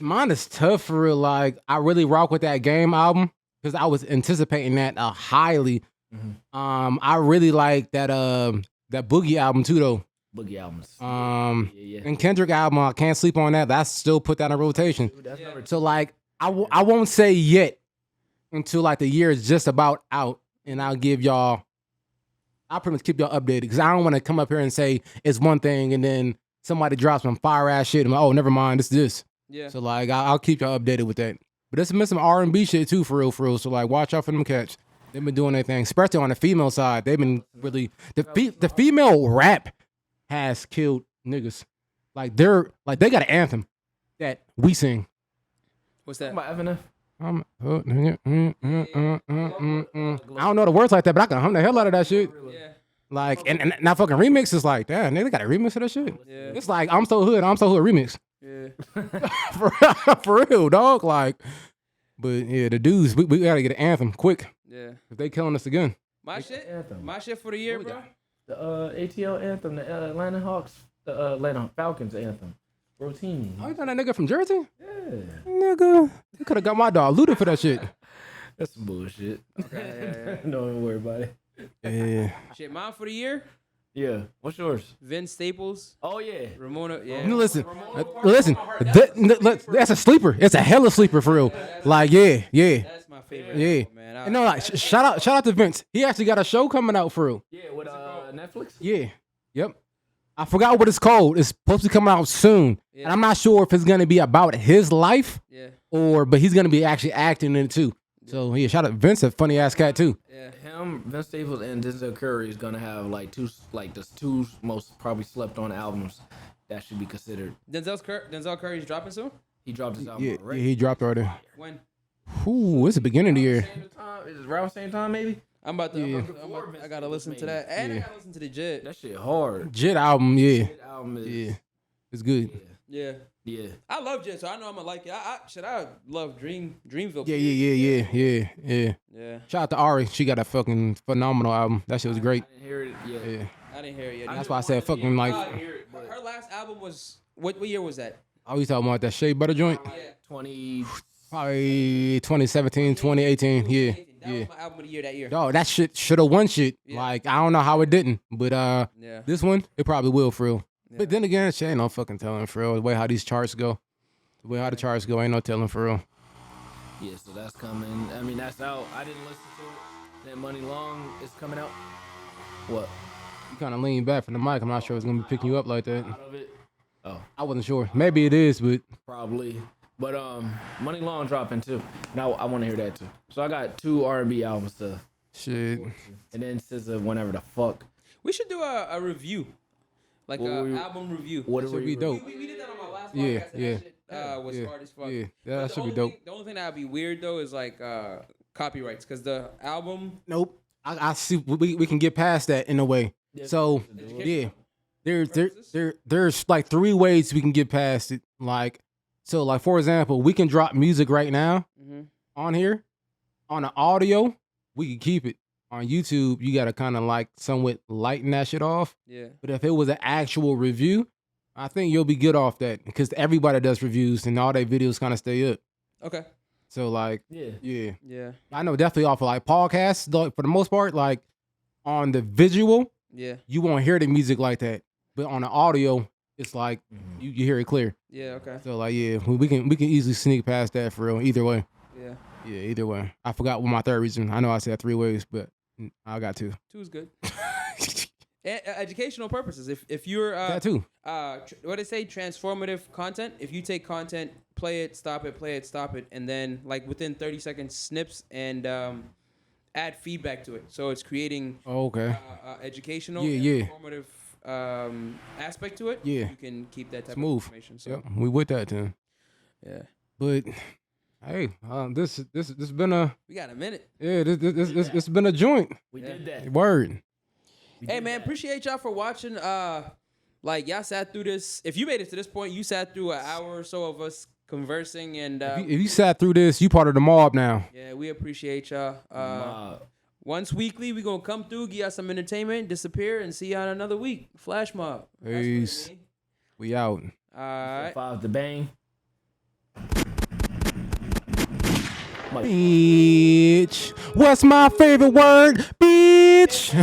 Speaker 3: Mine is tough for real. Like I really rock with that Game album because I was anticipating that highly.
Speaker 1: Mhm.
Speaker 3: I really like that that Boogie album too though.
Speaker 1: Boogie albums.
Speaker 3: Yeah. And Kendrick album, I can't sleep on that. That's still put that in rotation.
Speaker 1: Dude, that's number two.
Speaker 3: So like I won't say yet until like the year is just about out and I'll give y'all. I'll pretty much keep y'all updated because I don't want to come up here and say it's one thing and then somebody drops some fire ass shit. And I'm like, oh, never mind, this.
Speaker 2: Yeah.
Speaker 3: So like, I'll keep y'all updated with that. But there's been some R&B shit too, for real. So like, watch out for them cats. They've been doing their thing, especially on the female side. They've been really the female rap has killed niggas. Like they got an anthem that we sing.
Speaker 2: What's that?
Speaker 1: About FNF.
Speaker 3: I don't know the words like that, but I can hum the hell out of that shit.
Speaker 2: Yeah.
Speaker 3: Like, and now fucking remixes like, damn, they got a remix of that shit.
Speaker 2: Yeah.
Speaker 3: It's like, I'm so hood remix.
Speaker 2: Yeah.
Speaker 3: for real, dog. Like, but yeah, the dudes, we gotta get an anthem quick.
Speaker 2: Yeah.
Speaker 3: If they killing us again.
Speaker 2: My shit.
Speaker 1: Anthem.
Speaker 2: My shit for the year, bro.
Speaker 1: The ATL anthem, the Atlanta Hawks, the Atlanta Falcons anthem. Rotini.
Speaker 3: Oh, you know that nigga from Jersey?
Speaker 1: Yeah.
Speaker 3: Nigga, you could have got my dog looted for that shit.
Speaker 1: That's some bullshit.
Speaker 2: Okay,
Speaker 1: Don't even worry about it.
Speaker 3: Yeah.
Speaker 2: Shit, mine for the year.
Speaker 1: Yeah. What's yours?
Speaker 2: Vince Staples,
Speaker 1: Oh yeah.
Speaker 2: Ramona. Yeah.
Speaker 3: No, listen, that's a sleeper. It's a hella sleeper for real. Like, yeah.
Speaker 2: That's my favorite.
Speaker 3: Yeah.
Speaker 2: album, man.
Speaker 3: And no, like, shout out to Vince. He actually got a show coming out for real.
Speaker 1: Yeah. With Netflix.
Speaker 3: Yeah. Yep. I forgot what it's called. It's supposed to come out soon.
Speaker 2: Yeah.
Speaker 3: And I'm not sure if it's gonna be about his life
Speaker 2: Yeah.
Speaker 3: but he's gonna be actually acting in it too. So yeah, shout out Vince, a funny ass cat too.
Speaker 2: Yeah.
Speaker 1: Him, Vince Staples, and Denzel Curry is gonna have like two most probably slept on albums that should be considered.
Speaker 2: Denzel Curry's dropping soon.
Speaker 1: He dropped his album
Speaker 3: Yeah,
Speaker 1: already.
Speaker 3: he dropped already.
Speaker 2: When?
Speaker 3: Ooh, it's the beginning of the year.
Speaker 1: Same time, is it around the same time maybe?
Speaker 2: I'm about to.
Speaker 3: Yeah.
Speaker 2: I gotta listen to that, and I gotta listen to the Jit.
Speaker 1: That shit hard.
Speaker 3: Jit album, yeah.
Speaker 1: That album is
Speaker 3: Yeah. It's good.
Speaker 2: Yeah.
Speaker 1: yeah.
Speaker 2: I love Jit, so I know I'm gonna like it. I love Dreamville.
Speaker 3: Yeah.
Speaker 2: Yeah.
Speaker 3: Shout out to Ari. She got a fucking phenomenal album. That shit was great.
Speaker 1: I didn't hear it yet.
Speaker 3: Yeah.
Speaker 2: I didn't hear it yet.
Speaker 3: That's why I said fucking like,
Speaker 2: Her last album was what year was that?
Speaker 3: I was talking about that Shea Butter joint.
Speaker 2: Yeah.
Speaker 1: 20.
Speaker 3: Probably 2017, 2018. Yeah.
Speaker 2: That was my album of the year that year.
Speaker 3: Dog, that shit should have won shit.
Speaker 2: Yeah.
Speaker 3: Like, I don't know how it didn't. But
Speaker 2: Yeah.
Speaker 3: this one, it probably will for real.
Speaker 2: Yeah.
Speaker 3: But then again, shit ain't no fucking telling for real. The way how these charts go. The way how the charts go, ain't no telling for real.
Speaker 1: Yeah, so that's coming. I mean, that's out. I didn't listen to it. That Money Long is coming out. What?
Speaker 3: You kind of lean back from the mic. I'm not sure it's going to be picking you up like that.
Speaker 1: Out of it? Oh,
Speaker 3: I wasn't sure. Maybe it is, but
Speaker 1: probably. But Money Long dropping too. Now I want to hear that too. So I got 2 R&B albums to,
Speaker 3: shit.
Speaker 1: and then SZA whenever the fuck.
Speaker 2: We should do a review, like
Speaker 1: What
Speaker 2: an
Speaker 1: we-
Speaker 2: album review.
Speaker 1: What
Speaker 3: That should be dope.
Speaker 2: We did that on my last
Speaker 3: Yeah,
Speaker 2: podcast. And
Speaker 3: yeah.
Speaker 2: that shit, was hard as fuck.
Speaker 3: Yeah,
Speaker 2: But
Speaker 3: that
Speaker 2: the
Speaker 3: should be
Speaker 2: only
Speaker 3: dope.
Speaker 2: thing- the only thing that would be weird though is like copyrights, because the album.
Speaker 3: Nope. I see. We can get past that in a way. So yeah, there's like 3 ways we can get past it. Like, so like for example, we can drop music right now on here. On the audio, we can keep it. On YouTube, you gotta kind of like somewhat lighten that shit off.
Speaker 2: Yeah.
Speaker 3: But if it was an actual review, I think you'll be good off that because everybody does reviews and all their videos kind of stay up.
Speaker 2: Okay.
Speaker 3: So like,
Speaker 1: Yeah.
Speaker 2: Yeah.
Speaker 3: I know definitely off of like podcasts, though, for the most part, like on the visual,
Speaker 2: Yeah.
Speaker 3: you won't hear the music like that. But on the audio, it's like you hear it clear.
Speaker 2: Yeah. Okay.
Speaker 3: So like, yeah, we can easily sneak past that for real. Either way.
Speaker 2: Yeah.
Speaker 3: Yeah, either way. I forgot what my third reason. I know I said 3 ways, but I got 2.
Speaker 2: 2 is good. Educational purposes. If you're
Speaker 3: That too.
Speaker 2: what they say, transformative content. If you take content, play it, stop it, and then like within 30 seconds snips and add feedback to it. So it's creating
Speaker 3: Oh, okay.
Speaker 2: educational,
Speaker 3: Yeah,
Speaker 2: and informative aspect to it.
Speaker 3: Yeah.
Speaker 2: You can keep that type
Speaker 3: Smooth.
Speaker 2: of information. So
Speaker 3: Yep, we with that then.
Speaker 2: yeah,
Speaker 3: But hey, this been a
Speaker 2: we got a minute.
Speaker 3: it's been a joint.
Speaker 1: We did that.
Speaker 3: Word.
Speaker 2: Hey man, appreciate y'all for watching. Like y'all sat through this. If you made it to this point, you sat through an hour or so of us conversing, and
Speaker 3: If you sat through this, you part of the mob now.
Speaker 2: yeah, we appreciate y'all. Once weekly, we gonna come through, give y'all some entertainment, disappear, and see y'all in another week. Flash mob. That's what it
Speaker 3: Peace.
Speaker 2: mean.
Speaker 3: We out.
Speaker 2: All right.
Speaker 1: 5 the bang.
Speaker 3: Bitch. What's my favorite word? Bitch.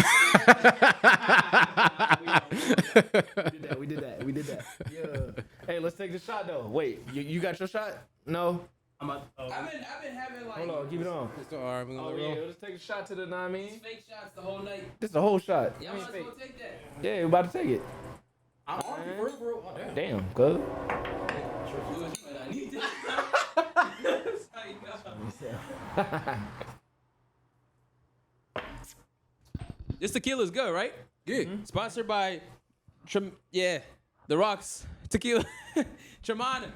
Speaker 1: We did that. Yeah. Hey, let's take the shot though. Wait, you got your shot? No.
Speaker 2: I've been having like
Speaker 1: Hold on, keep it on.
Speaker 3: All right, we're gonna
Speaker 1: Oh
Speaker 3: let it
Speaker 1: yeah,
Speaker 3: roll.
Speaker 1: let's take a shot to the 9 mean.
Speaker 2: fake shots the whole night.
Speaker 1: This is the whole shot.
Speaker 2: Y'all might as well take that.
Speaker 1: Yeah, we about to take it.
Speaker 5: I'm on for real, bro. Oh, damn.
Speaker 1: Damn, cuz.
Speaker 2: I need this. This tequila's good, right?
Speaker 3: Yeah.
Speaker 2: Sponsored by The Rocks Tequila. Tremana.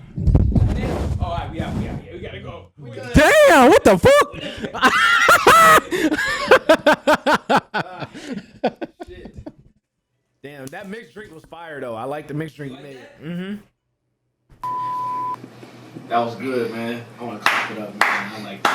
Speaker 2: Oh, all right, we out. We gotta go.
Speaker 3: Damn, what the fuck?
Speaker 1: Shit. Damn, that mixed drink was fire though. I like the mixed drink you made. Mm-hmm. That was good, man. I want to clap it up, man.